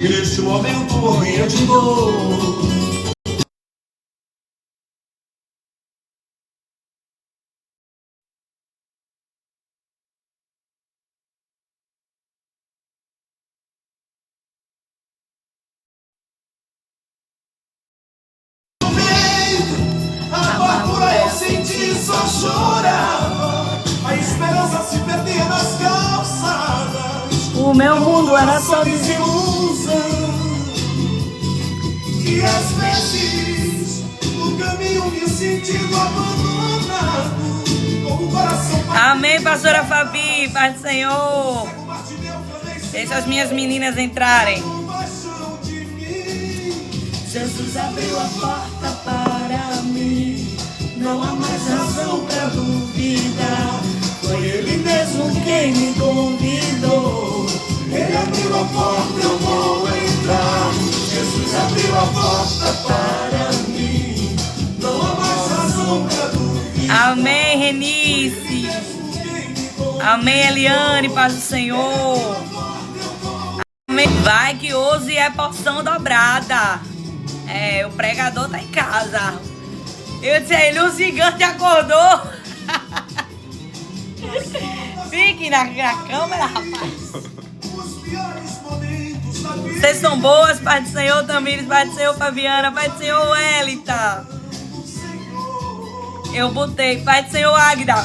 E neste momento morria de dor. A amargura eu senti, só chorava. A esperança se perdia nas calçadas. O meu mundo era só desilusão. E às vezes no caminho me sentindo abandonado, com o coração. Amém, pastora Fabi, Pai do Senhor. Deixa as minhas meninas entrarem. Jesus abriu a porta para mim, não há mais razão para duvidar. Foi Ele mesmo quem me convidou. Ele abriu a porta, eu vou entrar. Jesus abriu a porta para mim, não há mais razão para duvidar. Amém, Renice. Amém, Eliane, Paz do Senhor. Amém. Vai que hoje é porção dobrada. É, o pregador tá em casa. Eu disse a ele, o gigante acordou. Fique na câmera, rapaz. Vocês são boas, Pai do Senhor, Tamires, Pai do Senhor, Fabiana, Pai do Senhor, Elita. Eu botei, Pai do Senhor, Águida,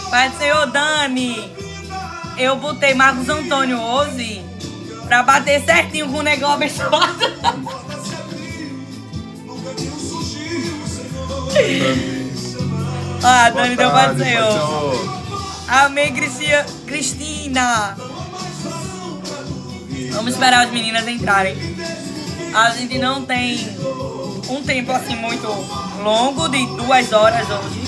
Pai do Senhor, Dani. Eu botei Marcos Antônio hoje pra bater certinho com o negócio abençoado. Ah, Dani deu Pai do Senhor. Amém, Cristina. Vamos esperar as meninas entrarem. A gente não tem um tempo assim muito longo, de 2 horas hoje.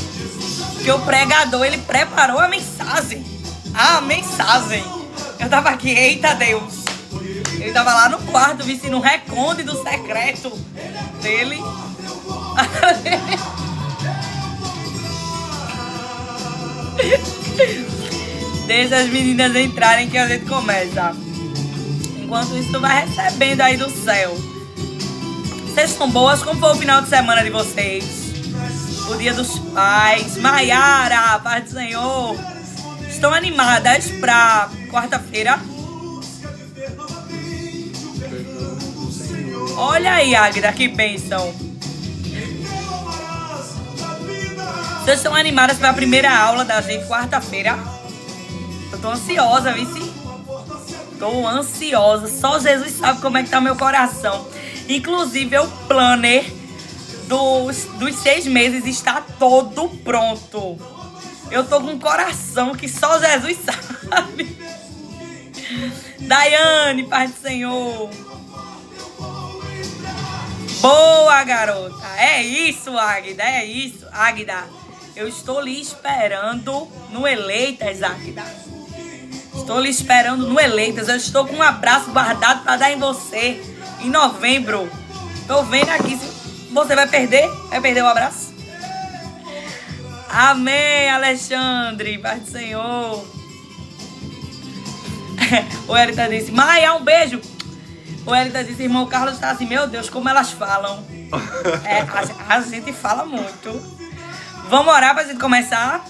Porque o pregador, ele preparou a mensagem. A mensagem. Eu tava aqui, eita Deus. Ele tava lá no quarto, vestindo um recôndito secreto dele. Deixa as meninas entrarem que a gente começa. Enquanto isso, tu vai recebendo aí do céu. Vocês estão boas? Como foi o final de semana de vocês? O dia dos pais. Maiara, Paz do Senhor. Estão animadas pra quarta-feira? Olha aí, Águida, que bênção. Vocês estão animadas para a primeira aula da gente quarta-feira? Eu tô ansiosa, vice. Tô ansiosa. Só Jesus sabe como é que tá meu coração. Inclusive, o planner dos 6 meses está todo pronto. Eu tô com um coração que só Jesus sabe. Daiane, Pai do Senhor. Boa, garota. É isso, Águida. É isso, Águida. Eu estou lhe esperando no Eleitas, Águida. Estou lhe esperando no Eleitas. Eu estou com um abraço guardado para dar em você em novembro. Tô vendo aqui. Você vai perder? Vai perder o abraço? Amém, Alexandre. Pai do Senhor. O Elita disse, Maia, um beijo. O Elita disse, irmão Carlos está assim, meu Deus, como elas falam. É, a gente fala muito. Vamos orar pra gente começar?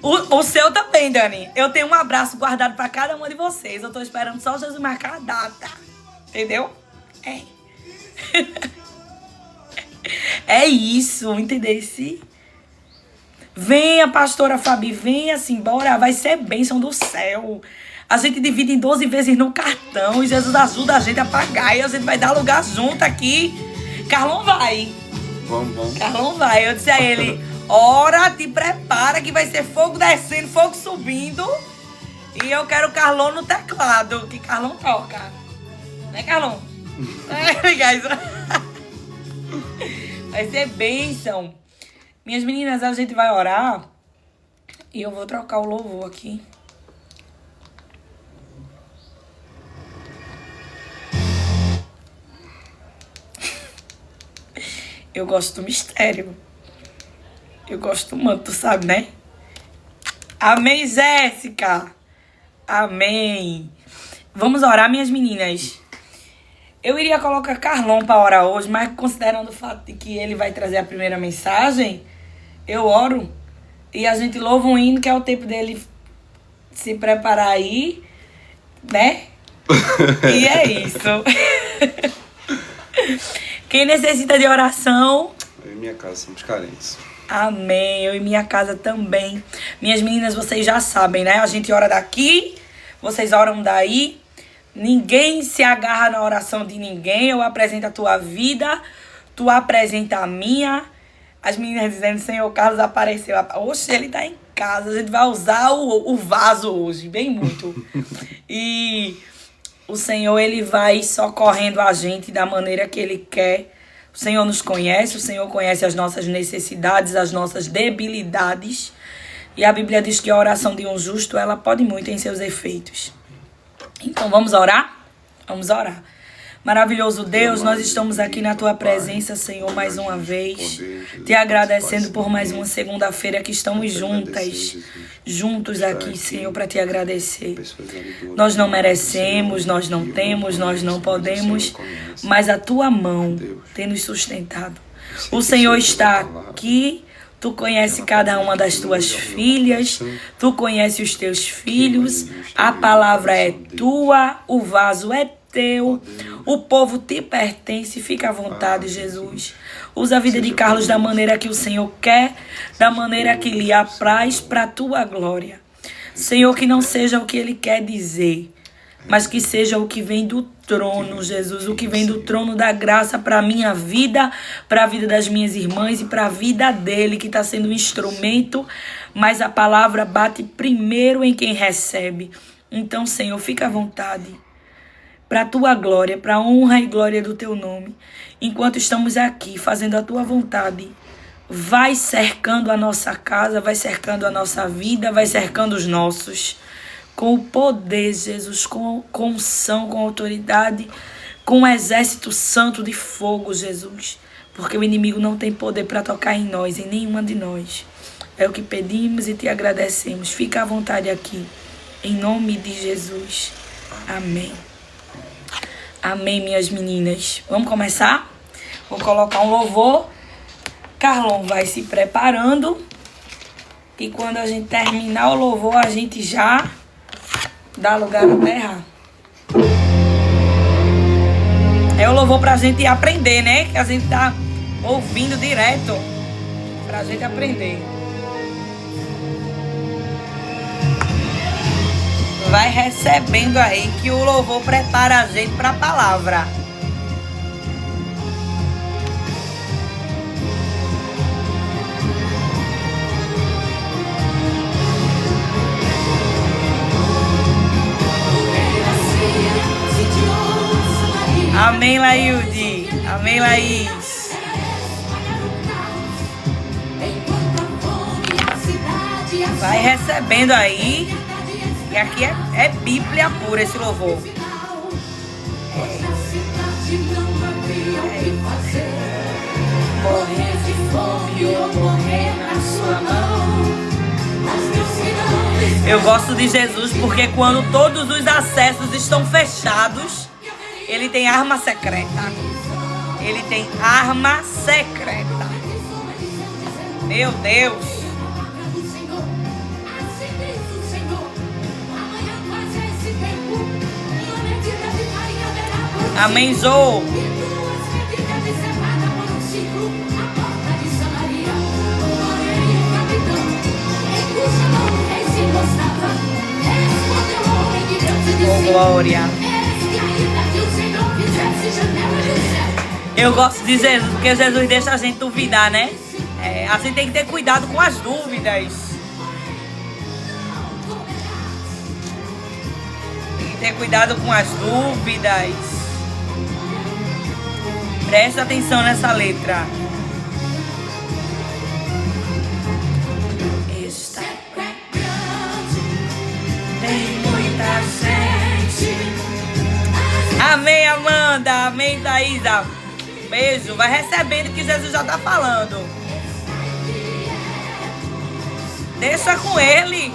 O seu também, Dani. Eu tenho um abraço guardado pra cada uma de vocês. Eu tô esperando só Jesus marcar a data. Entendeu? É. É isso, entendeu? Venha, pastora Fabi, venha assim, bora. Vai ser bênção do céu. A gente divide em 12 vezes no cartão e Jesus ajuda a gente a pagar. E a gente vai dar lugar junto aqui. Carlão vai. Vamos. Carlão vai. Eu disse a ele, ora, te prepara que vai ser fogo descendo, fogo subindo. E eu quero o Carlão no teclado, que Carlão toca. Né, Carlão? Vai ser bênção. Minhas meninas, a gente vai orar. E eu vou trocar o louvor aqui. Eu gosto do mistério. Eu gosto do manto, tu sabe, né? Amém, Jéssica. Amém. Vamos orar, minhas meninas. Eu iria colocar Carlon para orar hoje, mas considerando o fato de que ele vai trazer a primeira mensagem, eu oro e a gente louva um hino, que é o tempo dele se preparar aí, né? E é isso. Quem necessita de oração... Eu e minha casa somos carentes. Amém. Eu e minha casa também. Minhas meninas, vocês já sabem, né? A gente ora daqui, vocês oram daí. Ninguém se agarra na oração de ninguém. Eu apresento a tua vida, tu apresenta a minha. As meninas dizendo, Senhor Carlos apareceu. Oxe, ele tá em casa. A gente vai usar o vaso hoje, bem muito. E o Senhor, ele vai socorrendo a gente da maneira que ele quer. O Senhor nos conhece, o Senhor conhece as nossas necessidades, as nossas debilidades. E a Bíblia diz que a oração de um justo, ela pode muito em seus efeitos. Então, vamos orar? Vamos orar. Maravilhoso Deus, nós estamos aqui na Tua presença, Senhor, mais uma vez. Te agradecendo por mais uma segunda-feira que estamos juntos aqui, Senhor, para Te agradecer. Nós não merecemos, nós não temos, nós não podemos, mas a Tua mão tem nos sustentado. O Senhor está aqui. Tu conhece cada uma das tuas filhas, tu conhece os teus filhos, a palavra é tua, o vaso é teu, o povo te pertence, fica à vontade, Jesus. Usa a vida de Carlos da maneira que o Senhor quer, da maneira que lhe apraz, para a tua glória. Senhor, que não seja o que ele quer dizer, mas que seja o que vem do trono, Jesus, o que vem do trono da graça para a minha vida, para a vida das minhas irmãs e para a vida dele, que está sendo um instrumento, mas a palavra bate primeiro em quem recebe. Então, Senhor, fica à vontade, para a tua glória, para a honra e glória do teu nome. Enquanto estamos aqui fazendo a tua vontade, vai cercando a nossa casa, vai cercando a nossa vida, vai cercando os nossos. Com o poder, Jesus, com unção, com autoridade, com um exército santo de fogo, Jesus. Porque o inimigo não tem poder para tocar em nós, em nenhuma de nós. É o que pedimos e te agradecemos. Fica à vontade aqui, em nome de Jesus. Amém. Amém, minhas meninas. Vamos começar? Vou colocar um louvor. Carlon vai se preparando. E quando a gente terminar o louvor, a gente já... dá lugar à terra. É o louvor pra gente aprender, né? Que a gente tá ouvindo direto. Pra gente aprender. Vai recebendo aí que o louvor prepara a gente pra palavra. Amém, Laílde. Amém, Laís. Vai recebendo aí. E aqui é Bíblia pura esse louvor. Morrer de fome ou morrer na sua mão. Eu gosto de Jesus porque quando todos os acessos estão fechados, ele tem arma secreta. Ele tem arma secreta. Meu Deus. Amém, Jô. Oh, glória. Eu gosto de Jesus, porque Jesus deixa a gente duvidar, né? A gente tem que ter cuidado com as dúvidas. Tem que ter cuidado com as dúvidas. Presta atenção nessa letra. Está grande, tem muita gente. Amém, Amanda. Amém, Thaísa. Beijo. Vai recebendo que Jesus já tá falando. Deixa com ele.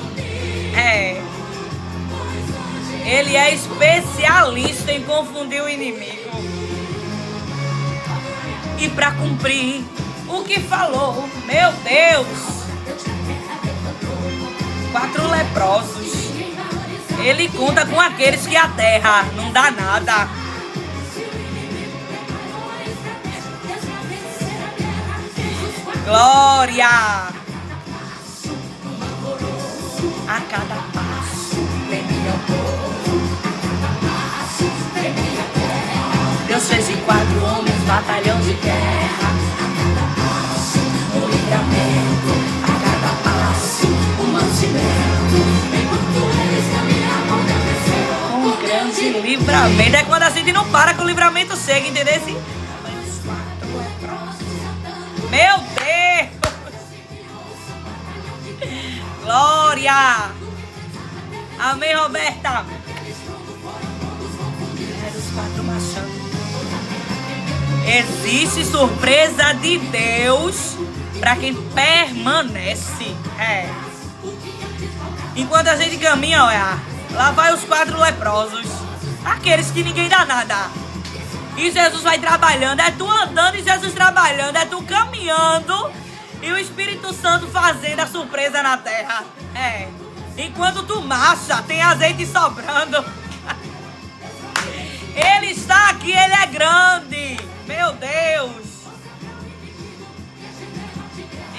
Ele é especialista em confundir o inimigo. e pra cumprir o que falou. Meu Deus! 4 leprosos. Ele conta com aqueles que a terra não dá nada. Glória! A cada passo tem minha Deus fez de 4 homens batalhão de guerra. Um livramento, a cada passo um mantimento. Enquanto eles caminhavam, Deus desceu com um grande livramento. É quando a gente não para que o livramento chega, entendeu? Meu Deus! Glória! Amém, Roberta? Os 4 marchando. Existe surpresa de Deus para quem permanece. Enquanto a gente caminha, olha, lá vai os 4 leprosos, aqueles que ninguém dá nada. E Jesus vai trabalhando, é tu andando e Jesus trabalhando, é tu caminhando e o Espírito Santo fazendo a surpresa na terra. Enquanto tu marcha, tem azeite sobrando. Ele está aqui, ele é grande. Meu Deus.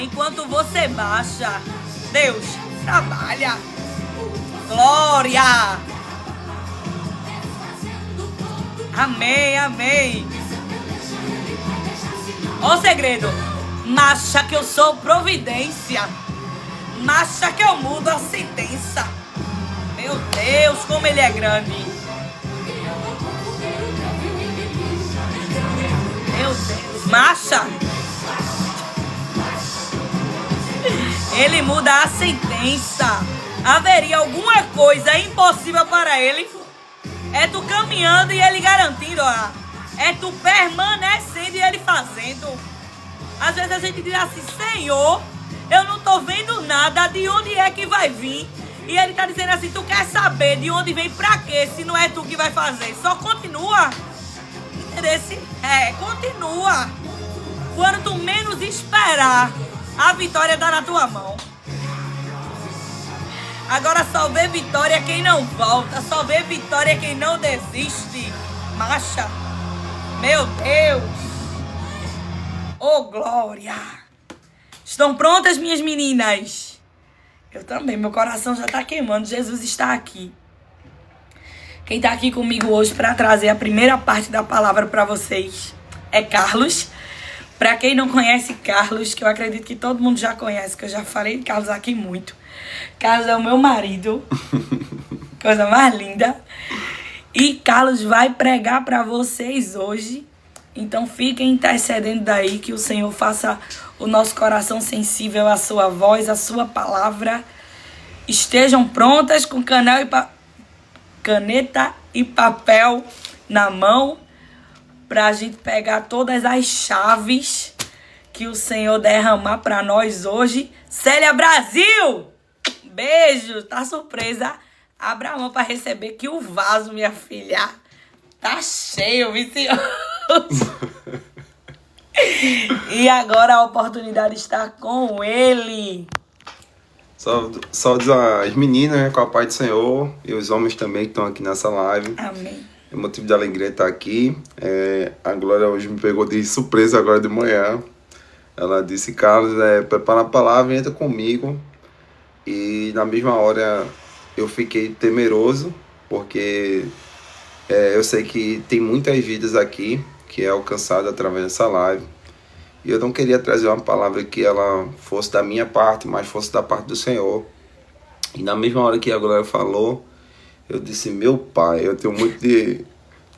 Enquanto você marcha, Deus trabalha. Glória. Amém, amém. Ó o segredo. Marcha que eu sou providência. Marcha que eu mudo a sentença. Meu Deus, como ele é grande. Meu Deus, marcha. Ele muda a sentença. Haveria alguma coisa impossível para ele? É tu caminhando e ele garantindo, ó. É tu permanecendo e ele fazendo. Às vezes a gente diz assim, Senhor, eu não tô vendo nada, de onde é que vai vir? E ele tá dizendo assim, tu quer saber de onde vem pra quê, se não é tu que vai fazer? Só continua. Entendeu? Continua. Quando tu menos esperar, a vitória tá na tua mão. Agora só vê vitória quem não volta, só vê vitória quem não desiste. Marcha. Meu Deus. Oh, glória. Estão prontas, minhas meninas? Eu também, meu coração já está queimando. Jesus está aqui. Quem está aqui comigo hoje para trazer a primeira parte da palavra para vocês é Carlos. Para quem não conhece Carlos, que eu acredito que todo mundo já conhece, que eu já falei de Carlos aqui muito. Carlos é o meu marido. Coisa mais linda. E Carlos vai pregar para vocês hoje. Então fiquem intercedendo daí, que o Senhor faça o nosso coração sensível à sua voz, à sua palavra. Estejam prontas com caneta e papel na mão, para a gente pegar todas as chaves que o Senhor derramar para nós hoje. Célia Brasil! Beijo! Tá surpresa? Abra a mão para receber que o vaso, minha filha, tá cheio, vicioso. E agora a oportunidade está com ele. Só as meninas, né, com a paz do Senhor, e os homens também que estão aqui nessa live. Amém. É motivo de alegria estar aqui. A Glória hoje me pegou de surpresa agora de manhã. Ela disse, Carlos, prepara a palavra e entra comigo. E na mesma hora eu fiquei temeroso, porque eu sei que tem muitas vidas aqui que é alcançada através dessa live. E eu não queria trazer uma palavra que ela fosse da minha parte, mas fosse da parte do Senhor. E na mesma hora que a Glória falou, eu disse, meu pai. Eu tenho muito de...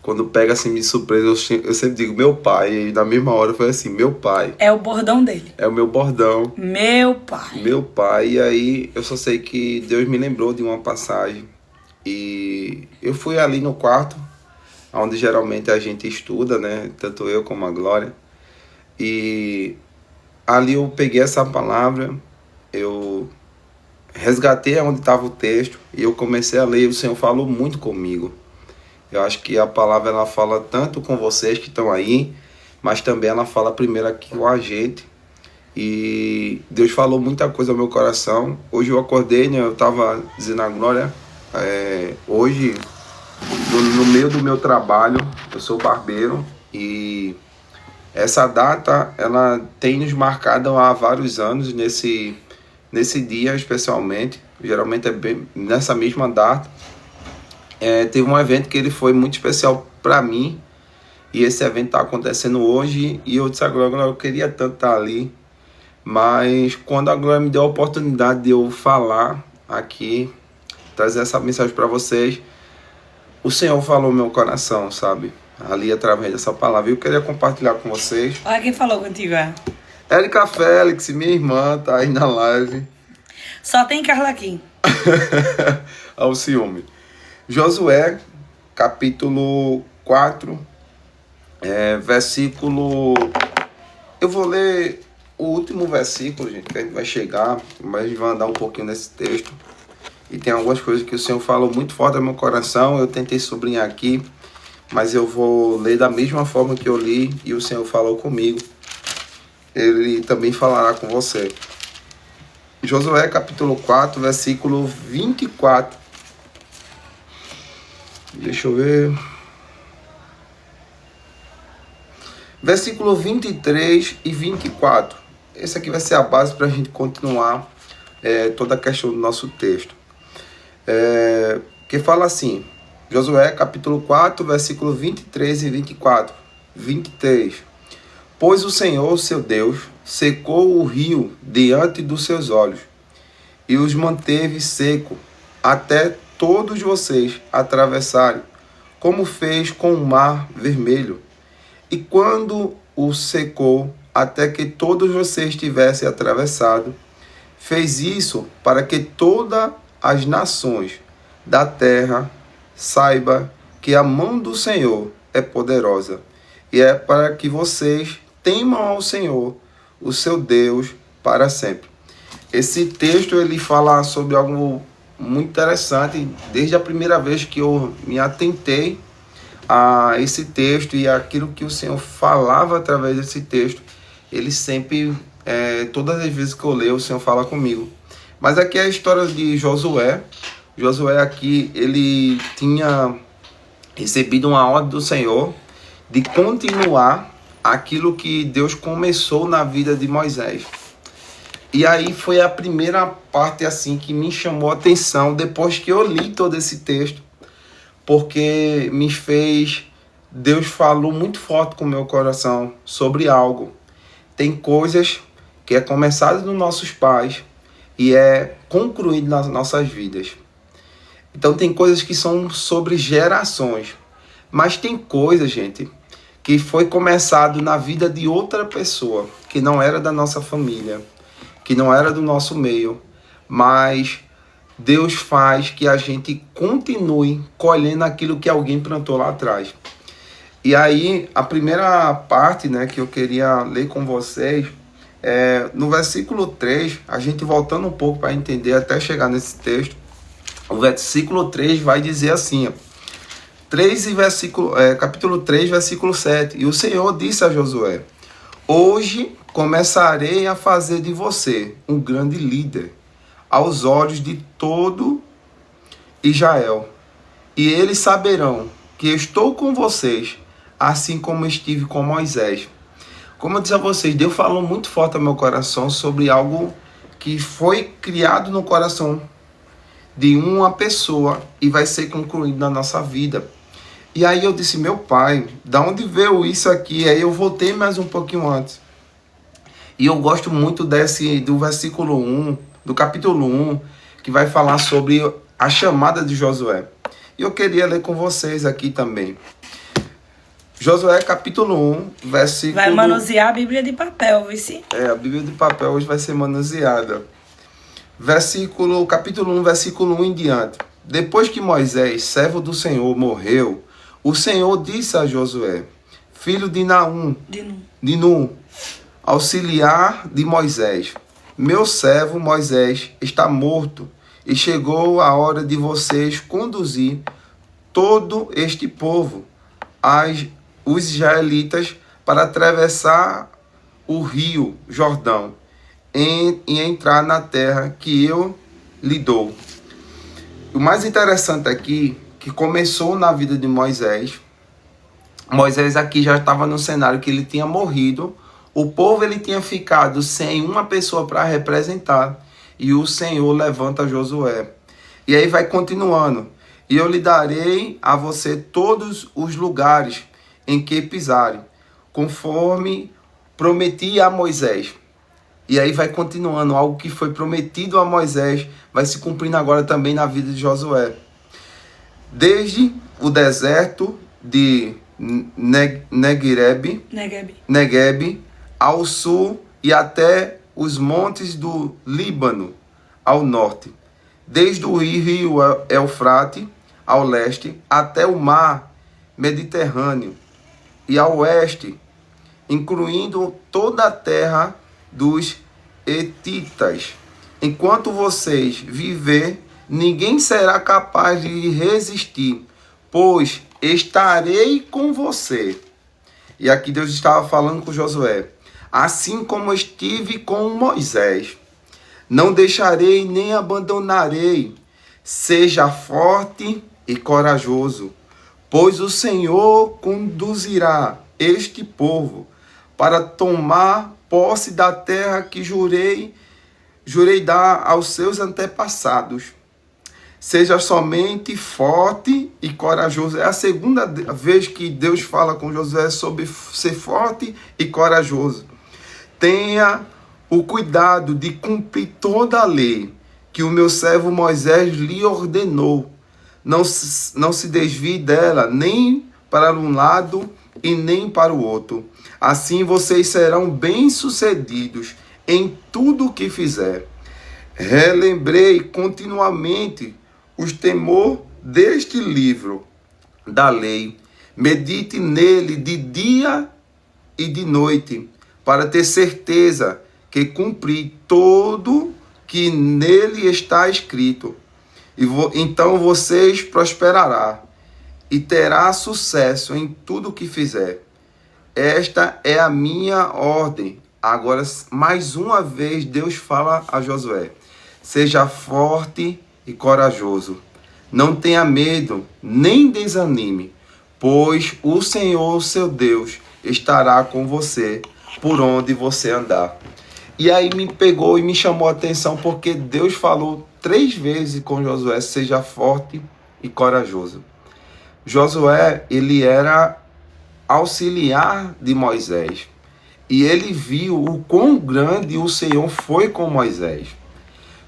Quando pega assim de surpresa, eu sempre digo, meu pai. E na mesma hora foi assim, meu pai. É o bordão dele. É o meu bordão. Meu pai. Meu pai. E aí eu só sei que Deus me lembrou de uma passagem. E eu fui ali no quarto, onde geralmente a gente estuda, né? Tanto eu como a Glória. E ali eu peguei essa palavra, eu resgatei onde estava o texto e eu comecei a ler. O Senhor falou muito comigo. Eu acho que a palavra ela fala tanto com vocês que estão aí, mas também ela fala primeiro aqui com a gente. E Deus falou muita coisa ao meu coração. Hoje eu acordei, né? Eu estava dizendo a Glória, hoje, no meio do meu trabalho, eu sou barbeiro, e essa data, ela tem nos marcado há vários anos, nesse dia especialmente, geralmente é bem nessa mesma data. Teve um evento que ele foi muito especial para mim, e esse evento está acontecendo hoje, e eu disse a Glória, eu queria tanto estar ali, mas quando a Glória me deu a oportunidade de eu falar aqui, trazer essa mensagem para vocês, o Senhor falou no meu coração, sabe? Ali através dessa palavra. Eu queria compartilhar com vocês. Olha quem falou contigo, Érica Félix, minha irmã, tá aí na live. Só tem Carla aqui. Ao ciúme. Josué, capítulo 4, versículo... Eu vou ler o último versículo, gente, que a gente vai chegar, mas a gente vai andar um pouquinho nesse texto. E tem algumas coisas que o Senhor falou muito forte no meu coração, eu tentei sublinhar aqui, mas eu vou ler da mesma forma que eu li e o Senhor falou comigo. Ele também falará com você. Josué capítulo 4, versículo 24. Deixa eu ver. Versículo 23 e 24. Esse aqui vai ser a base para a gente continuar toda a questão do nosso texto. Que fala assim, Josué capítulo 4, versículo 23 e 24. 23. Pois o Senhor, seu Deus, secou o rio diante dos seus olhos, e os manteve seco, até todos vocês atravessarem, como fez com o mar vermelho. E quando o secou, até que todos vocês tivessem atravessado, fez isso para que todas as nações da terra saiba que a mão do Senhor é poderosa, e é para que vocês temam ao Senhor, o seu Deus, para sempre. Esse texto ele fala sobre algo muito interessante. Desde a primeira vez que eu me atentei a esse texto e aquilo que o Senhor falava através desse texto, ele sempre, todas as vezes que eu leio, o Senhor fala comigo. Mas aqui é a história de Josué. Josué aqui, ele tinha recebido uma ordem do Senhor de continuar aquilo que Deus começou na vida de Moisés. E aí foi a primeira parte assim que me chamou a atenção depois que eu li todo esse texto, porque Deus falou muito forte com o meu coração sobre algo. Tem coisas que é começado nos nossos pais e é concluído nas nossas vidas. Então tem coisas que são sobre gerações, mas tem coisas, gente, que foi começado na vida de outra pessoa, que não era da nossa família, que não era do nosso meio, mas Deus faz que a gente continue colhendo aquilo que alguém plantou lá atrás. E aí, a primeira parte, né, que eu queria ler com vocês, no versículo 3, a gente voltando um pouco para entender até chegar nesse texto, o versículo 3 vai dizer assim, capítulo 3, versículo 7. E o Senhor disse a Josué: hoje começarei a fazer de você um grande líder aos olhos de todo Israel. E eles saberão que estou com vocês, assim como estive com Moisés. Como eu disse a vocês, Deus falou muito forte ao meu coração sobre algo que foi criado no coração de uma pessoa e vai ser concluído na nossa vida. E aí eu disse, meu pai, da onde veio isso aqui? Aí eu voltei mais um pouquinho antes. E eu gosto muito do versículo 1, do capítulo 1, que vai falar sobre a chamada de Josué. E eu queria ler com vocês aqui também. Josué capítulo 1, versículo... Vai manusear a Bíblia de papel, viu? A Bíblia de papel hoje vai ser manuseada. Capítulo 1, versículo 1 em diante. Depois que Moisés, servo do Senhor, morreu, o Senhor disse a Josué, filho de Nun, auxiliar de Moisés: meu servo Moisés está morto, e chegou a hora de vocês conduzir todo este povo, os israelitas, para atravessar o rio Jordão e entrar na terra que eu lhe dou. O mais interessante aqui, que começou na vida de Moisés. Moisés aqui já estava no cenário que ele tinha morrido. O povo ele tinha ficado sem uma pessoa para representar. E o Senhor levanta Josué. E aí vai continuando. E eu lhe darei a você todos os lugares em que pisarem, conforme prometi a Moisés. E aí vai continuando. Algo que foi prometido a Moisés vai se cumprindo agora também na vida de Josué. Desde o deserto de Negueb ao sul e até os montes do Líbano ao norte, desde o rio Eufrate ao leste até o mar Mediterrâneo e ao oeste, incluindo toda a terra dos Hetitas. Enquanto vocês viver, ninguém será capaz de resistir, pois estarei com você. E aqui Deus estava falando com Josué. Assim como estive com Moisés, não deixarei nem abandonarei. Seja forte e corajoso, pois o Senhor conduzirá este povo para tomar posse da terra que jurei dar aos seus antepassados. Seja somente forte e corajoso. É a segunda vez que Deus fala com Josué sobre ser forte e corajoso. Tenha o cuidado de cumprir toda a lei que o meu servo Moisés lhe ordenou. Não se desvie dela, nem para um lado e nem para o outro. Assim vocês serão bem-sucedidos em tudo o que fizer. Relembrei continuamente os temor deste livro da lei. Medite nele de dia e de noite, para ter certeza que cumpri tudo que nele está escrito. Então vocês prosperarão e terá sucesso em tudo o que fizer. Esta é a minha ordem. Agora, mais uma vez, Deus fala a Josué. Seja forte e corajoso. Não tenha medo, nem desanime, pois o Senhor, seu Deus, estará com você por onde você andar. E aí me pegou e me chamou a atenção, porque Deus falou 3 vezes com Josué, seja forte e corajoso. Josué, ele era auxiliar de Moisés. E ele viu o quão grande o Senhor foi com Moisés.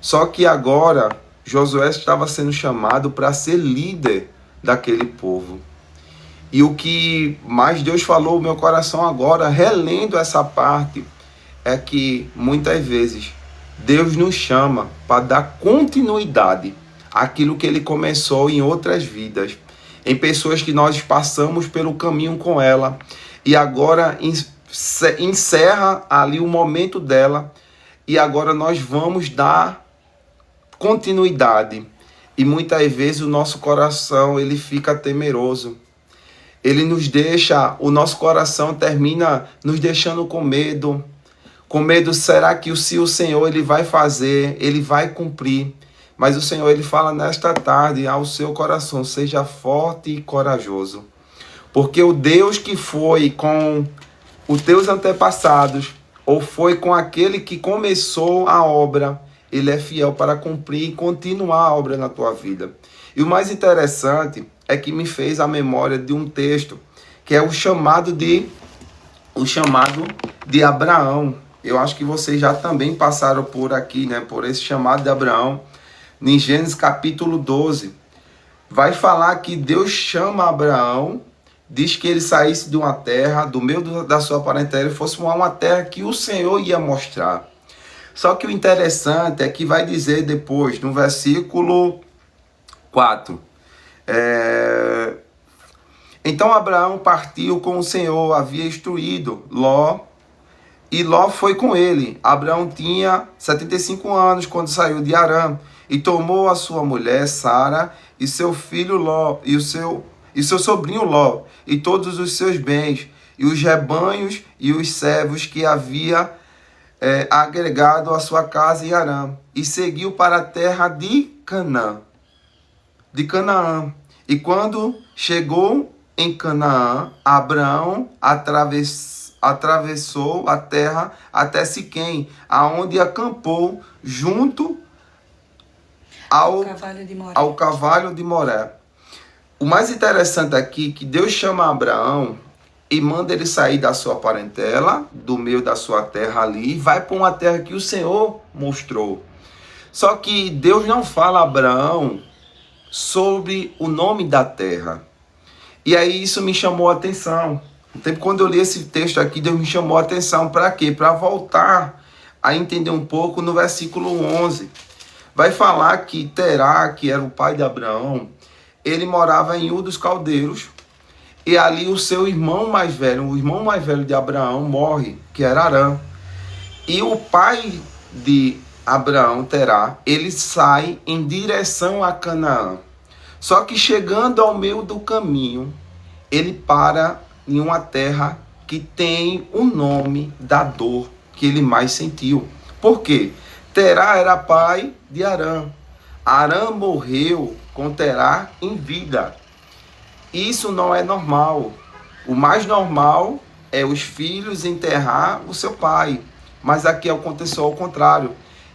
Só que agora, Josué estava sendo chamado para ser líder daquele povo. E o que mais Deus falou no meu coração agora, relendo essa parte, é que muitas vezes Deus nos chama para dar continuidade àquilo que Ele começou em outras vidas, em pessoas que nós passamos pelo caminho com ela, e agora encerra ali o momento dela, e agora nós vamos dar continuidade. E muitas vezes o nosso coração ele fica temeroso. Ele nos deixa, o nosso coração termina nos deixando com medo. Com medo, será que se o Senhor ele vai fazer, ele vai cumprir? Mas o Senhor ele fala nesta tarde ao seu coração, seja forte e corajoso. Porque o Deus que foi com os teus antepassados, ou foi com aquele que começou a obra, ele é fiel para cumprir e continuar a obra na tua vida. E o mais interessante é que me fez a memória de um texto, que é o chamado de Abraão. Eu acho que vocês já também passaram por aqui, né? Por esse chamado de Abraão. Em Gênesis capítulo 12. Vai falar que Deus chama Abraão, diz que ele saísse de uma terra, do meio da sua parentela, e fosse uma terra que o Senhor ia mostrar. Só que o interessante é que vai dizer depois, no versículo 4. Então Abraão partiu com o Senhor, havia instruído Ló, e Ló foi com ele. Abraão tinha 75 anos quando saiu de Harã, e tomou a sua mulher Sara, e seu filho Ló, e seu sobrinho Ló, e todos os seus bens, e os rebanhos e os servos que havia agregado à sua casa em Harã, e seguiu para a terra de Canaã. E quando chegou em Canaã, Abraão atravessou a terra até Siquém, aonde acampou junto ao Cavalo de Moré. O mais interessante aqui é que Deus chama Abraão e manda ele sair da sua parentela, do meio da sua terra ali, e vai para uma terra que o Senhor mostrou. Só que Deus não fala a Abraão sobre o nome da terra. E aí isso me chamou a atenção. Quando eu li esse texto aqui, Deus me chamou a atenção. Para quê? Para voltar a entender um pouco no versículo 11. Vai falar que Terá, que era o pai de Abraão, ele morava em Ur dos Caldeiros. E ali o seu irmão mais velho, o irmão mais velho de Abraão, morre, que era Harã. E o pai de Abraão, Terá, ele sai em direção a Canaã. Só que chegando ao meio do caminho, ele para em uma terra que tem o nome da dor que ele mais sentiu. Por quê? Terá era pai de Harã. Harã morreu com Terá em vida. Isso não é normal. O mais normal é os filhos enterrar o seu pai. Mas aqui aconteceu ao contrário.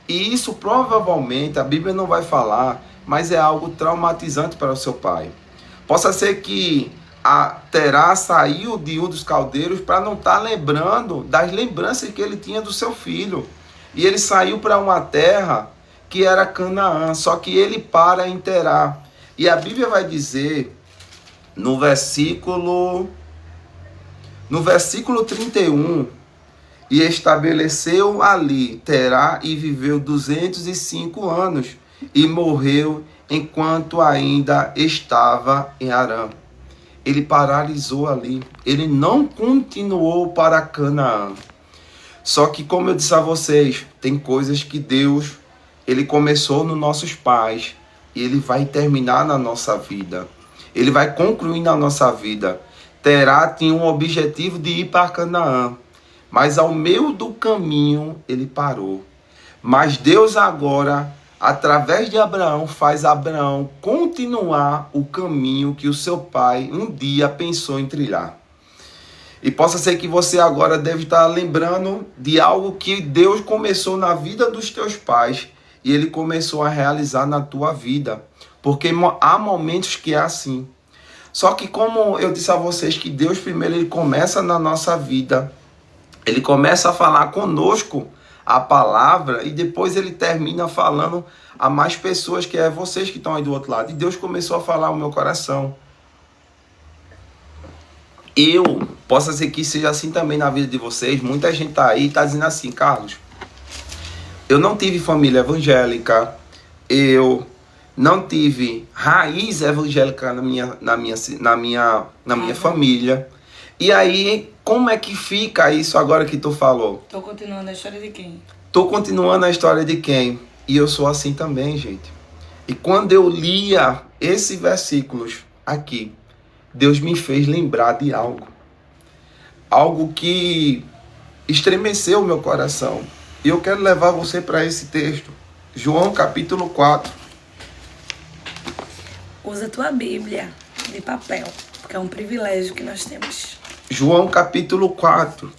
E isso provavelmente, a Bíblia não vai falar, mas é algo traumatizante para o seu pai. Possa ser que a Terá saiu de Ur dos Caldeiros para não estar lembrando das lembranças que ele tinha do seu filho. E ele saiu para uma terra que era Canaã, só que ele para em Terá. E a Bíblia vai dizer no versículo 31, e estabeleceu ali Terá e viveu 205 anos e morreu enquanto ainda estava em Harã. Ele paralisou ali, ele não continuou para Canaã. Só que, como eu disse a vocês, tem coisas que Deus, ele começou nos nossos pais e ele vai terminar na nossa vida. Ele vai concluir na nossa vida. Terá tinha um objetivo de ir para Canaã, mas ao meio do caminho ele parou. Mas Deus agora, através de Abraão, faz Abraão continuar o caminho que o seu pai um dia pensou em trilhar. E possa ser que você agora deve estar lembrando de algo que Deus começou na vida dos teus pais e ele começou a realizar na tua vida. Porque há momentos que é assim. Só que como eu disse a vocês que Deus primeiro ele começa na nossa vida, ele começa a falar conosco a palavra e depois ele termina falando a mais pessoas, que é vocês que estão aí do outro lado. E Deus começou a falar ao meu coração. Possa ser que seja assim também na vida de vocês. Muita gente tá aí e tá dizendo assim: Carlos, eu não tive família evangélica, eu não tive raiz evangélica na minha família. E aí, como é que fica isso agora que tu falou? Tô continuando a história de quem? Tô continuando a história de quem? E eu sou assim também, gente. E quando eu lia esses versículos aqui, Deus me fez lembrar de algo. Algo que estremeceu o meu coração. E eu quero levar você para esse texto. João capítulo 4. Usa a tua Bíblia de papel, porque é um privilégio que nós temos. João capítulo 4.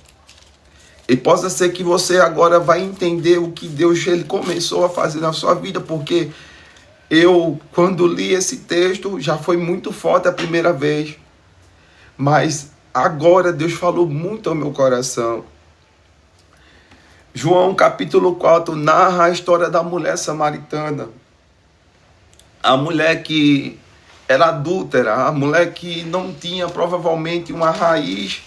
E possa ser que você agora vai entender o que Deus ele começou a fazer na sua vida, porque eu, quando li esse texto, já foi muito forte a primeira vez. Mas agora Deus falou muito ao meu coração. João capítulo 4 narra a história da mulher samaritana. A mulher que era adúltera, a mulher que não tinha provavelmente uma raiz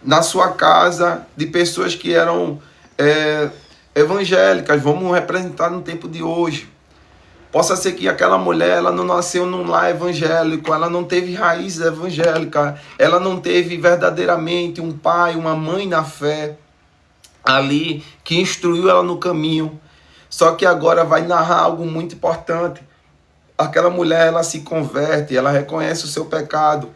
na sua casa de pessoas que eram evangélicas, vamos representar no tempo de hoje. Possa ser que aquela mulher ela não nasceu num lar evangélico, ela não teve raiz evangélica, ela não teve verdadeiramente um pai, uma mãe na fé ali que instruiu ela no caminho. Só que agora vai narrar algo muito importante. Aquela mulher ela se converte, ela reconhece o seu pecado.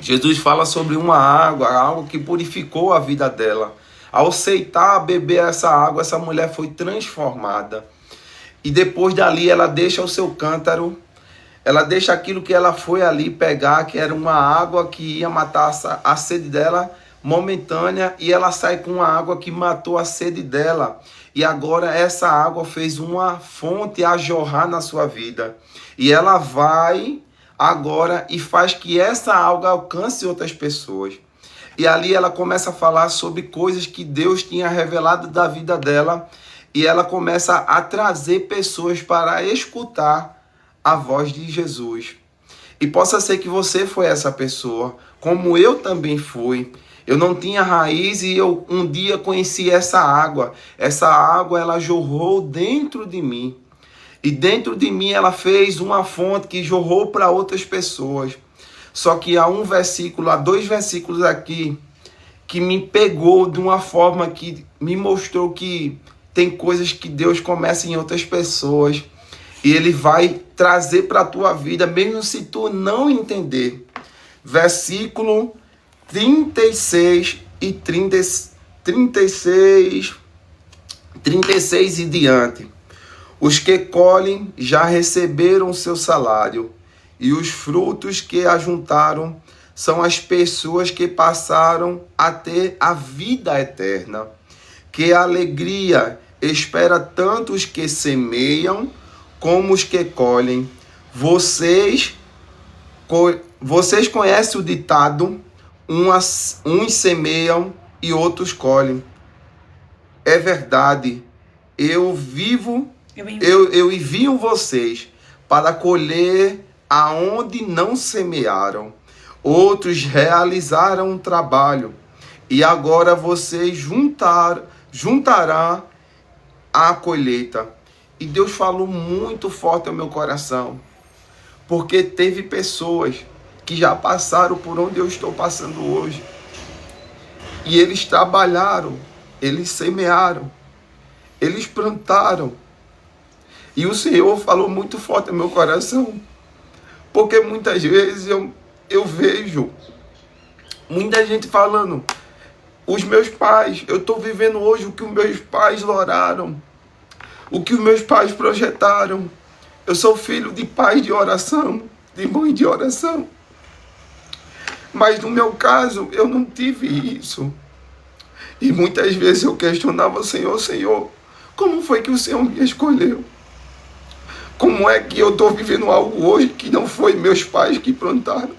Jesus fala sobre uma água que purificou a vida dela. Ao aceitar beber essa água, essa mulher foi transformada. E depois dali ela deixa o seu cântaro, ela deixa aquilo que ela foi ali pegar, que era uma água que ia matar a sede dela momentânea, e ela sai com uma água que matou a sede dela. E agora essa água fez uma fonte a jorrar na sua vida. E ela vai agora e faz que essa água alcance outras pessoas. E ali ela começa a falar sobre coisas que Deus tinha revelado da vida dela. E ela começa a trazer pessoas para escutar a voz de Jesus. E possa ser que você foi essa pessoa, como eu também fui. Eu não tinha raiz e eu um dia conheci essa água. Essa água, ela jorrou dentro de mim. E dentro de mim ela fez uma fonte que jorrou para outras pessoas. Só que há um versículo, há 2 versículos aqui, que me pegou de uma forma que me mostrou que tem coisas que Deus começa em outras pessoas. E Ele vai trazer para a tua vida, mesmo se tu não entender. Versículo 36 e 36 e diante. Os que colhem já receberam o seu salário, e os frutos que ajuntaram são as pessoas que passaram a ter a vida eterna. Que alegria espera tanto os que semeiam como os que colhem. Vocês conhecem o ditado: uns semeiam e outros colhem. É verdade. Eu envio vocês para colher aonde não semearam. Outros realizaram um trabalho, e agora vocês juntarão a colheita. E Deus falou muito forte ao meu coração, porque teve pessoas que já passaram por onde eu estou passando hoje, e eles trabalharam, eles semearam, eles plantaram. E o Senhor falou muito forte ao meu coração, porque muitas vezes eu vejo muita gente falando: os meus pais, eu estou vivendo hoje o que os meus pais oraram, o que os meus pais projetaram. Eu sou filho de pai de oração, de mãe de oração. Mas no meu caso, eu não tive isso. E muitas vezes eu questionava o Senhor: Senhor, como foi que o Senhor me escolheu? Como é que eu estou vivendo algo hoje que não foi meus pais que plantaram?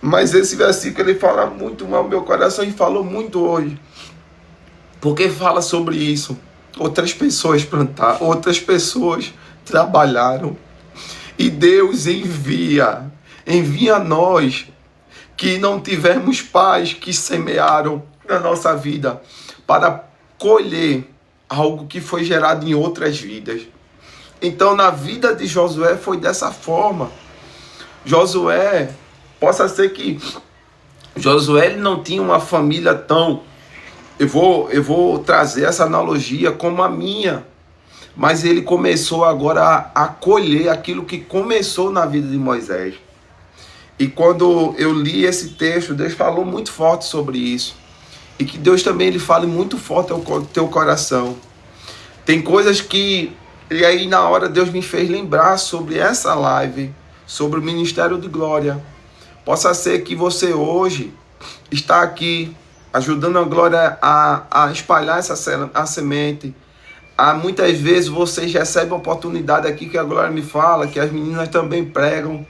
Mas esse versículo, ele fala muito ao meu coração e falou muito hoje. Porque fala sobre isso. Outras pessoas plantaram, outras pessoas trabalharam. E Deus envia nós que não tivemos pais que semearam na nossa vida para colher algo que foi gerado em outras vidas. Então, na vida de Josué foi dessa forma. Josué, possa ser que Josué ele não tinha uma família tão... Eu vou trazer essa analogia como a minha. Mas ele começou agora a colher aquilo que começou na vida de Moisés. E quando eu li esse texto, Deus falou muito forte sobre isso. E que Deus também ele fale muito forte ao teu coração. Tem coisas que... E aí na hora Deus me fez lembrar sobre essa live, sobre o Ministério de Glória. Possa ser que você hoje está aqui ajudando a Glória a espalhar a semente. Muitas vezes vocês recebem a oportunidade aqui que a Glória me fala, que as meninas também pregam.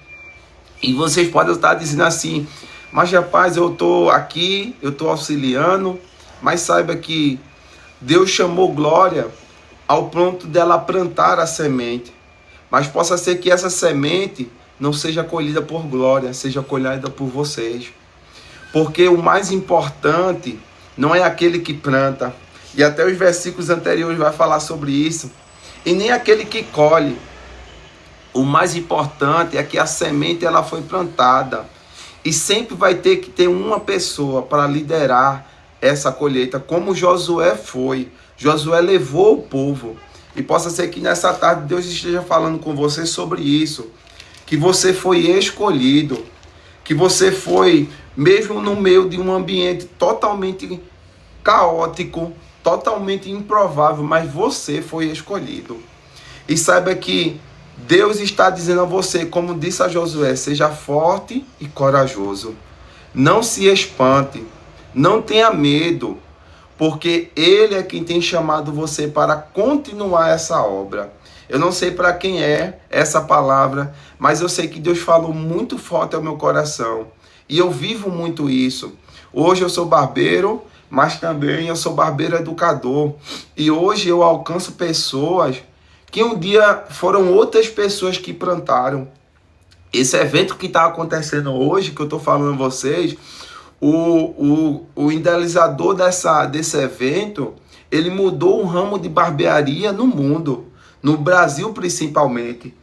E vocês podem estar dizendo assim: mas rapaz, eu estou aqui, eu estou auxiliando. Mas saiba que Deus chamou Glória ao ponto dela plantar a semente. Mas possa ser que essa semente não seja colhida por Glória, seja colhida por vocês. Porque o mais importante não é aquele que planta. E até os versículos anteriores vai falar sobre isso. E nem aquele que colhe. O mais importante é que a semente ela foi plantada. E sempre vai ter que ter uma pessoa para liderar essa colheita, como Josué foi. Josué levou o povo. E possa ser que nessa tarde Deus esteja falando com você sobre isso. Que você foi escolhido. que você foi, mesmo no meio de um ambiente totalmente caótico, totalmente improvável, mas você foi escolhido. E saiba que Deus está dizendo a você, como disse a Josué, seja forte e corajoso. Não se espante, não tenha medo, porque Ele é quem tem chamado você para continuar essa obra. Eu não sei para quem é essa palavra, mas eu sei que Deus falou muito forte ao meu coração. E eu vivo muito isso. Hoje eu sou barbeiro, mas também eu sou barbeiro educador. E hoje eu alcanço pessoas que um dia foram outras pessoas que plantaram. Esse evento que está acontecendo hoje, que eu estou falando a vocês, o idealizador desse evento, ele mudou o ramo de barbearia no mundo, no Brasil principalmente.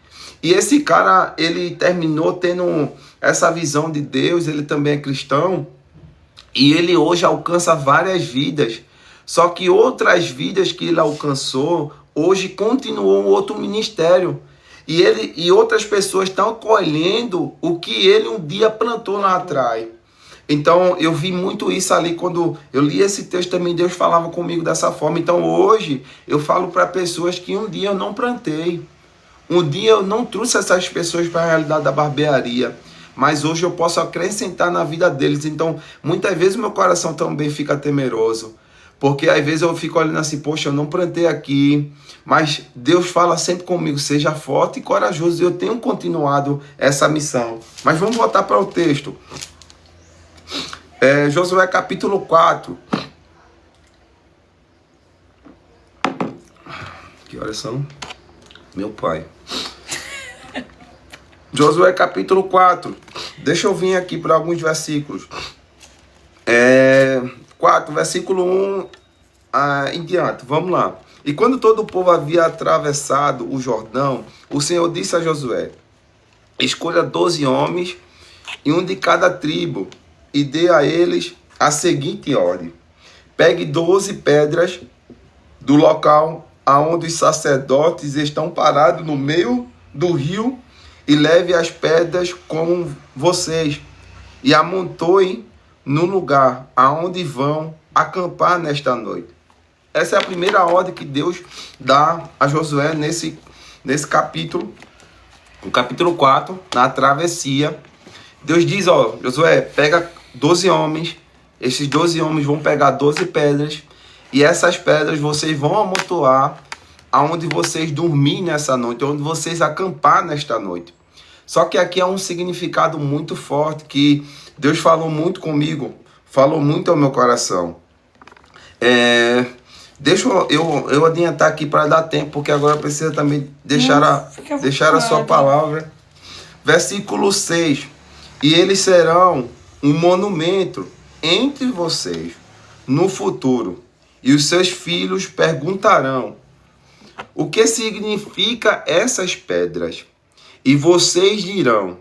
E esse cara, ele terminou tendo essa visão de Deus, ele também é cristão, e ele hoje alcança várias vidas. Só que outras vidas que ele alcançou, hoje continuou outro ministério. E outras pessoas estão colhendo o que ele um dia plantou lá atrás. Então eu vi muito isso ali quando eu li esse texto também, Deus falava comigo dessa forma. Então hoje eu falo para pessoas que um dia eu não plantei. Um dia eu não trouxe essas pessoas para a realidade da barbearia. Mas hoje eu posso acrescentar na vida deles. Então muitas vezes meu coração também fica temeroso. Porque às vezes eu fico olhando assim, poxa, eu não plantei aqui. Mas Deus fala sempre comigo, seja forte e corajoso. E eu tenho continuado essa missão. Mas vamos voltar para o texto. Josué capítulo 4. Que horas são? Meu pai. Josué capítulo 4. Deixa eu vir aqui para alguns versículos. 4, versículo 1 em diante. Vamos lá. E quando todo o povo havia atravessado o Jordão, o Senhor disse a Josué: escolha 12 homens e um de cada tribo, e dê a eles a seguinte ordem: pegue 12 pedras do local aonde os sacerdotes estão parados no meio do rio, e leve as pedras com vocês, e amontoem no lugar aonde vão acampar nesta noite. Essa é a primeira ordem que Deus dá a Josué nesse capítulo, no capítulo 4, na travessia. Deus diz, Josué, pega 12 homens, esses 12 homens vão pegar 12 pedras, e essas pedras vocês vão amontoar aonde vocês dormir nessa noite, onde vocês acampar nesta noite. Só que aqui há um significado muito forte, que Deus falou muito comigo, falou muito ao meu coração. Deixa eu adiantar aqui para dar tempo, porque agora precisa também deixar a sua palavra. Versículo 6. E eles serão um monumento entre vocês no futuro, e os seus filhos perguntarão: o que significa essas pedras? E vocês dirão: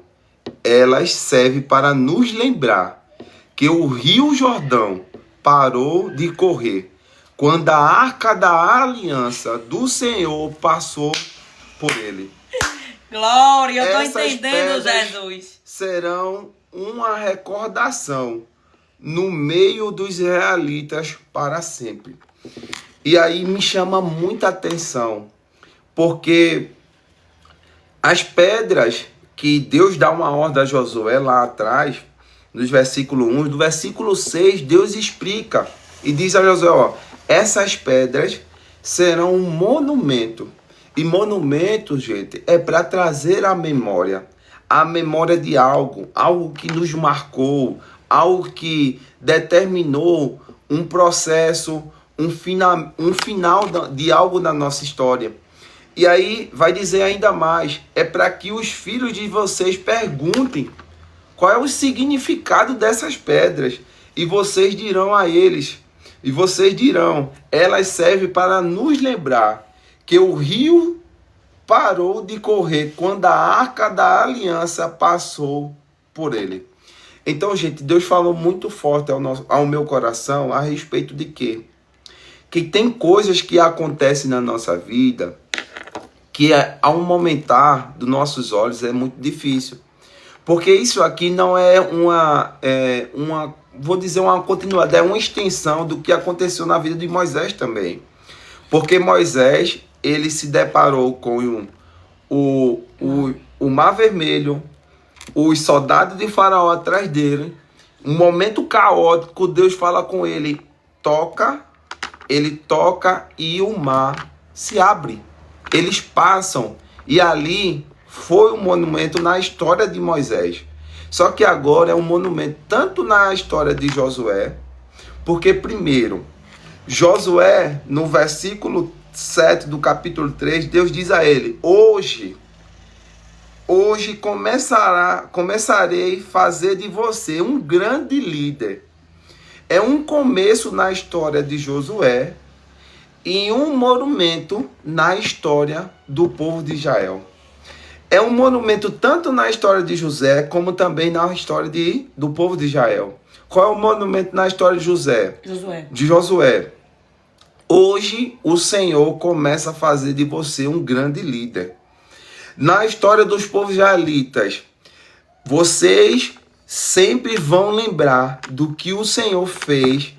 elas servem para nos lembrar que o rio Jordão parou de correr quando a arca da aliança do Senhor passou por ele. Glória, eu estou Essas entendendo, pedras Jesus. serão uma recordação no meio dos israelitas para sempre. E aí me chama muita atenção, porque as pedras que Deus dá uma ordem a Josué lá atrás, nos versículo 1, do versículo 6, Deus explica e diz a Josué, essas pedras serão um monumento. E monumento, gente, é para trazer a memória de algo que nos marcou, algo que determinou um processo, um final de algo na nossa história. E aí vai dizer ainda mais, é para que os filhos de vocês perguntem qual é o significado dessas pedras, e vocês dirão a eles, elas servem para nos lembrar que o rio parou de correr quando a arca da aliança passou por ele. Então, gente, Deus falou muito forte ao meu coração a respeito de quê? Que tem coisas que acontecem na nossa vida que ao momentar dos nossos olhos é muito difícil. Porque isso aqui não é vou dizer uma continuidade, é uma extensão do que aconteceu na vida de Moisés também. Porque Moisés, ele se deparou com o Mar Vermelho, os soldados de Faraó atrás dele, um momento caótico, Deus fala com ele, ele toca e o mar se abre. Eles passam e ali foi um monumento na história de Moisés. Só que agora é um monumento tanto na história de Josué, porque primeiro, Josué, no versículo 7 do capítulo 3, Deus diz a ele, hoje começarei a fazer de você um grande líder. É um começo na história de Josué e um monumento na história do povo de Israel. É um monumento tanto na história de José, como também na história do povo de Israel. Qual é o monumento na história de Josué? Hoje o Senhor começa a fazer de você um grande líder. Na história dos povos israelitas, vocês sempre vão lembrar do que o Senhor fez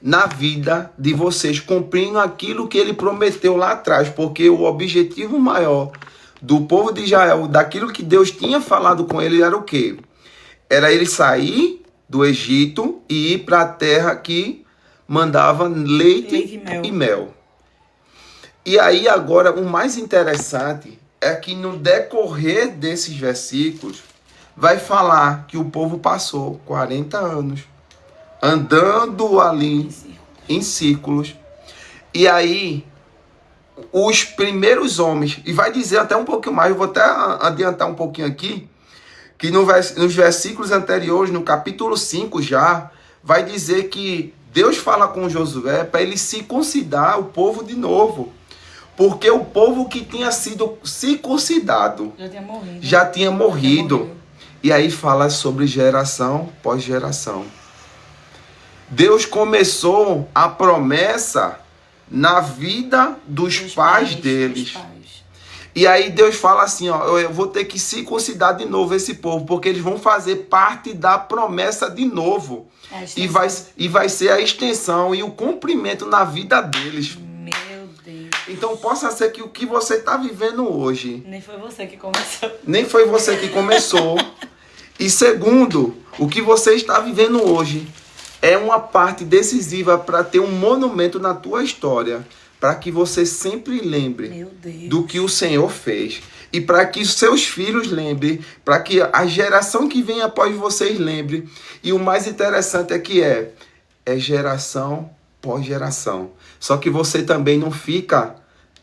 na vida de vocês, cumprindo aquilo que ele prometeu lá atrás, porque o objetivo maior do povo de Israel, daquilo que Deus tinha falado com ele, era o quê? Era ele sair do Egito e ir para a terra que mandava leite e mel. E aí agora o mais interessante é que no decorrer desses versículos vai falar que o povo passou 40 anos andando ali em círculos. E aí os primeiros homens, e vai dizer até um pouquinho mais, eu vou até adiantar um pouquinho aqui, que nos versículos anteriores, no capítulo 5 já, vai dizer que Deus fala com Josué para ele circuncidar o povo de novo. Porque o povo que tinha sido circuncidado já tinha morrido. E aí fala sobre geração pós geração. Deus começou a promessa na vida dos pais deles. E aí Deus fala assim, ó, eu vou ter que circuncidar de novo esse povo, porque eles vão fazer parte da promessa de novo. E vai ser a extensão e o cumprimento na vida deles. Meu Deus. Então possa ser que o que você está vivendo hoje... Nem foi você que começou. Nem foi você que começou. E segundo, o que você está vivendo hoje é uma parte decisiva para ter um monumento na tua história, para que você sempre lembre do que o Senhor fez. E para que seus filhos lembrem, para que a geração que vem após vocês lembre. E o mais interessante é que é geração pós geração. Só que você também não fica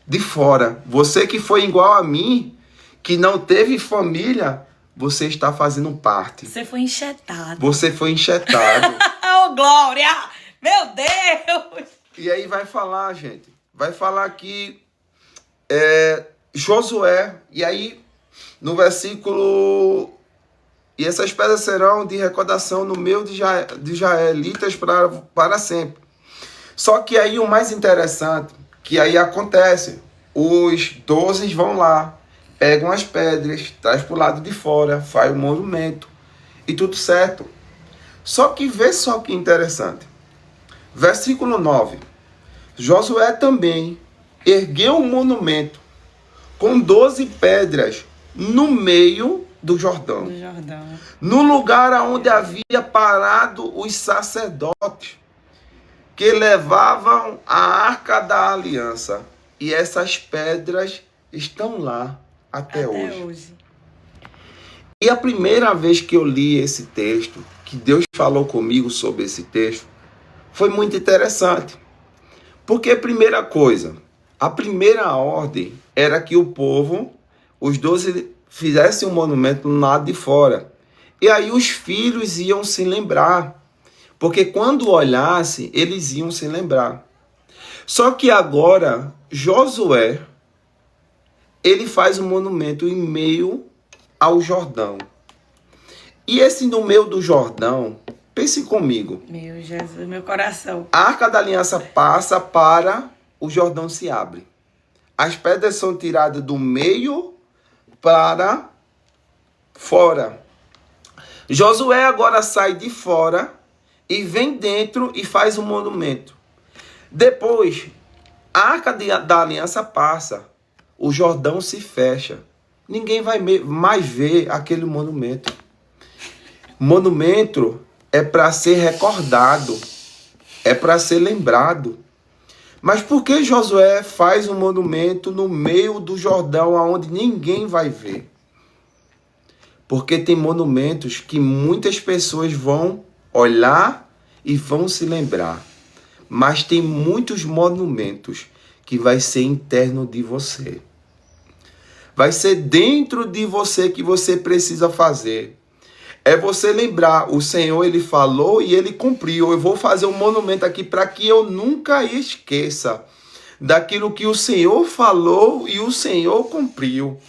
de fora. Você que foi igual a mim, que não teve família, você está fazendo parte. Você foi enxetado. Você foi enxetado. Oh, glória! Meu Deus! E aí vai falar, gente. Vai falar que Josué, e aí no versículo, e essas pedras serão de recordação no meio de israelitas para sempre. Só que aí o mais interessante, que aí acontece, os 12 vão lá, pegam as pedras, traz para o lado de fora, faz o monumento, e tudo certo. Só que vê só que interessante. Versículo 9. Josué também ergueu um monumento com 12 pedras no meio do Jordão. No lugar onde havia parado os sacerdotes que levavam a Arca da Aliança. E essas pedras estão lá até hoje. E a primeira vez que eu li esse texto, que Deus falou comigo sobre esse texto, foi muito interessante. Porque, primeira coisa, a primeira ordem era que o povo, os 12, fizessem um monumento no lado de fora. E aí os filhos iam se lembrar. Porque quando olhasse, eles iam se lembrar. Só que agora, Josué, ele faz um monumento em meio ao Jordão. E esse no meio do Jordão, pense comigo. Meu Jesus, meu coração. A Arca da Aliança passa para o Jordão se abre. As pedras são tiradas do meio para fora. Josué agora sai de fora e vem dentro e faz um monumento. Depois, a Arca da Aliança passa, o Jordão se fecha. Ninguém vai mais ver aquele monumento. Monumento é para ser recordado, é para ser lembrado. Mas por que Josué faz um monumento no meio do Jordão, onde ninguém vai ver? Porque tem monumentos que muitas pessoas vão olhar e vão se lembrar. Mas tem muitos monumentos que vai ser interno de você. Vai ser dentro de você que você precisa fazer. É você lembrar, o Senhor, ele falou e ele cumpriu. Eu vou fazer um monumento aqui para que eu nunca esqueça daquilo que o Senhor falou e o Senhor cumpriu.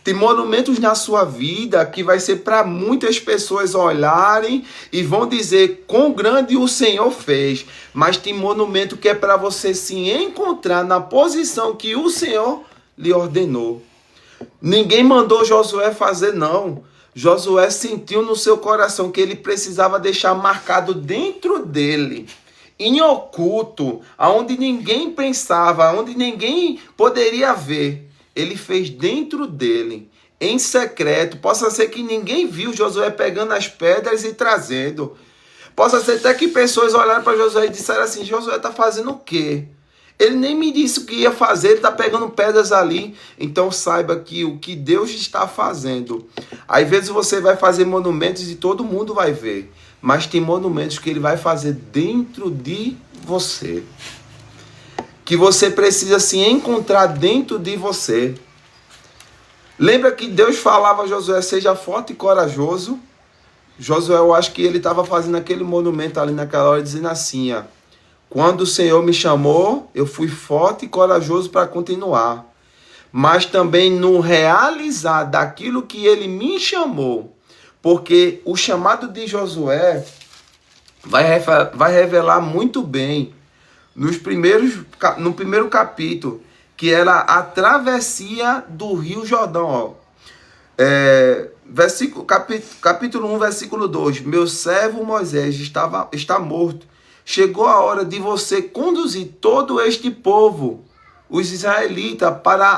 Tem monumentos na sua vida que vai ser para muitas pessoas olharem e vão dizer quão grande o Senhor fez. Mas tem monumento que é para você se encontrar na posição que o Senhor lhe ordenou. Ninguém mandou Josué fazer, não. Josué sentiu no seu coração que ele precisava deixar marcado dentro dele, em oculto, aonde ninguém pensava, aonde ninguém poderia ver. Ele fez dentro dele, em secreto. Possa ser que ninguém viu Josué pegando as pedras e trazendo. Possa ser até que pessoas olharam para Josué e disseram assim: Josué está fazendo o quê? Ele nem me disse o que ia fazer, ele está pegando pedras ali. Então saiba que o que Deus está fazendo. Às vezes você vai fazer monumentos e todo mundo vai ver. Mas tem monumentos que ele vai fazer dentro de você. Que você precisa se encontrar dentro de você. Lembra que Deus falava a Josué: seja forte e corajoso. Josué, eu acho que ele estava fazendo aquele monumento ali naquela hora, dizendo assim: quando o Senhor me chamou, eu fui forte e corajoso para continuar. Mas também no realizar daquilo que ele me chamou. Porque o chamado de Josué vai revelar muito bem no primeiro capítulo, que era a travessia do Rio Jordão. Capítulo 1, versículo 2. Meu servo Moisés está morto. Chegou a hora de você conduzir todo este povo, os israelitas, para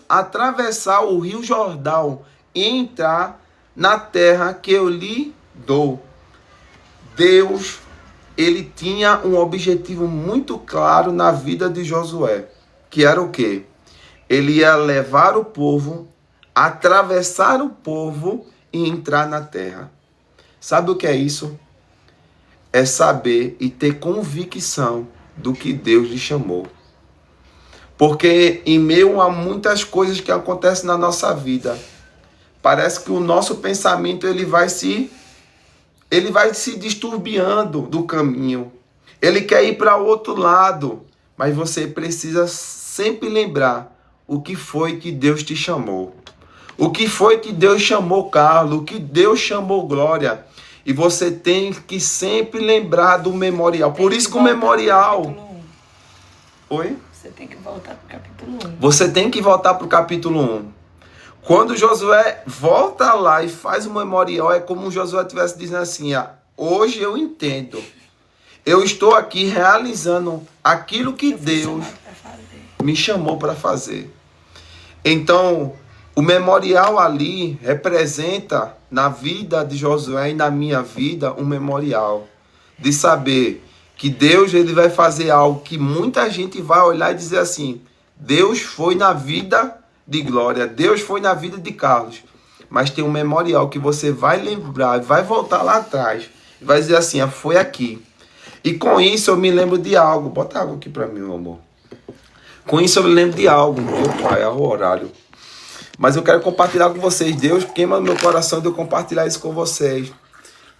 atravessar o Rio Jordão e entrar na terra que eu lhe dou. Deus, ele tinha um objetivo muito claro na vida de Josué, que era o quê? Ele ia levar o povo, atravessar o povo e entrar na terra. Sabe o que é isso? É saber e ter convicção do que Deus lhe chamou. Porque em meio a muitas coisas que acontecem na nossa vida, parece que o nosso pensamento ele vai se disturbiando do caminho. Ele quer ir para o outro lado, mas você precisa sempre lembrar o que foi que Deus te chamou. O que foi que Deus chamou Carlos, o que Deus chamou Glória. E você tem que sempre lembrar do memorial. Por isso que o memorial... Oi? Você tem que voltar para o capítulo 1. Você tem que voltar para o capítulo 1. Quando Josué volta lá e faz o memorial, é como Josué estivesse dizendo assim: hoje eu entendo. Eu estou aqui realizando aquilo que Deus me chamou para fazer. Então, o memorial ali representa na vida de Josué e na minha vida um memorial de saber que Deus ele vai fazer algo que muita gente vai olhar e dizer assim: Deus foi na vida de Glória, Deus foi na vida de Carlos. Mas tem um memorial que você vai lembrar, vai voltar lá atrás e vai dizer assim: foi aqui. E com isso eu me lembro de algo. Bota água aqui para mim, meu amor. Com isso eu me lembro de algo, meu pai, é o horário. Mas eu quero compartilhar com vocês. Deus queima no meu coração de eu compartilhar isso com vocês.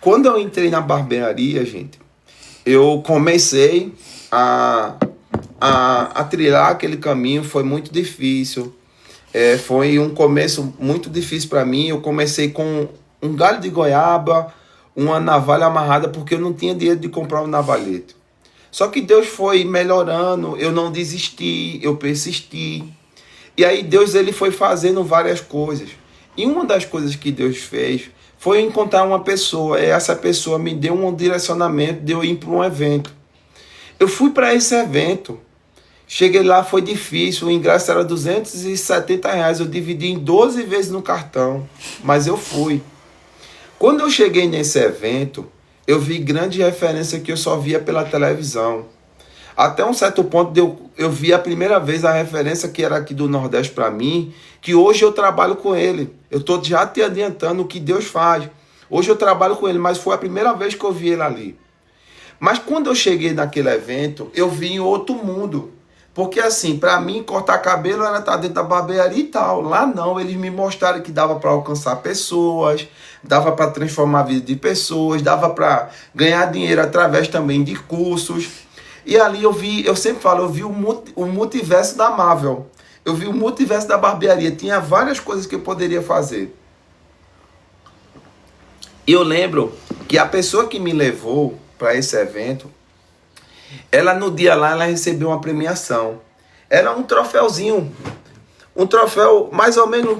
Quando eu entrei na barbearia, gente, eu comecei a trilhar aquele caminho. Foi muito difícil. Foi um começo muito difícil para mim. Eu comecei com um galho de goiaba, uma navalha amarrada, porque eu não tinha dinheiro de comprar um navalhete. Só que Deus foi melhorando. Eu não desisti, eu persisti. E aí Deus ele foi fazendo várias coisas. E uma das coisas que Deus fez foi eu encontrar uma pessoa, e essa pessoa me deu um direcionamento de eu ir para um evento. Eu fui para esse evento, cheguei lá, foi difícil, o ingresso era R$270, eu dividi em 12 vezes no cartão, mas eu fui. Quando eu cheguei nesse evento, eu vi grande referência que eu só via pela televisão. Até um certo ponto eu vi a primeira vez a referência que era aqui do Nordeste para mim, que hoje eu trabalho com ele. Eu estou já te adiantando o que Deus faz. Hoje eu trabalho com ele, mas foi a primeira vez que eu vi ele ali. Mas quando eu cheguei naquele evento, eu vi em outro mundo. Porque assim, para mim, cortar cabelo era estar dentro da barbearia e tal. Lá não, eles me mostraram que dava para alcançar pessoas, dava para transformar a vida de pessoas, dava para ganhar dinheiro através também de cursos. E ali eu sempre falo, eu vi o multiverso da Marvel. Eu vi o multiverso da barbearia. Tinha várias coisas que eu poderia fazer. E eu lembro que a pessoa que me levou para esse evento, ela no dia lá, ela recebeu uma premiação. Era um troféuzinho. Um troféu mais ou menos,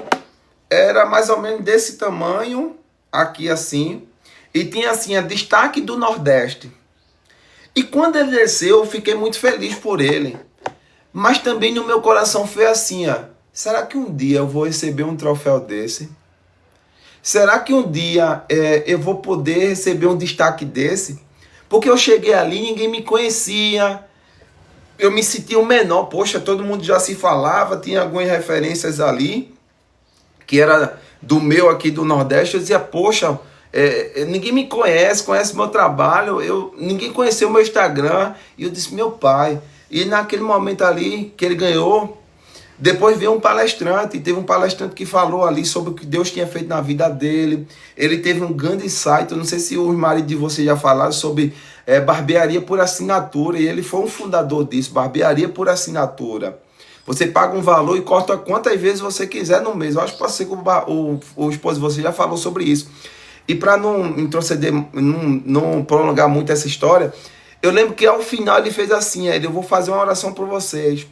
era mais ou menos desse tamanho, aqui assim. E tinha assim, a destaque do Nordeste. E quando ele desceu, eu fiquei muito feliz por ele. Mas também no meu coração foi assim, ó. Será que um dia eu vou receber um troféu desse? Será que um dia eu vou poder receber um destaque desse? Porque eu cheguei ali, ninguém me conhecia. Eu me sentia o menor. Poxa, todo mundo já se falava, tinha algumas referências ali, que era do meu aqui do Nordeste. Eu dizia, poxa... ninguém me conhece meu trabalho, ninguém conheceu o meu Instagram, e eu disse, meu pai. E naquele momento ali que ele ganhou, depois veio um palestrante, teve um palestrante que falou ali sobre o que Deus tinha feito na vida dele. Ele teve um grande insight, eu não sei se os maridos de vocês já falaram sobre barbearia por assinatura, e ele foi um fundador disso, barbearia por assinatura. Você paga um valor e corta quantas vezes você quiser no mês. Eu acho que pode ser que o esposo de você já falou sobre isso. E para não introceder, não prolongar muito essa história, eu lembro que ao final ele fez assim, eu vou fazer uma oração por vocês.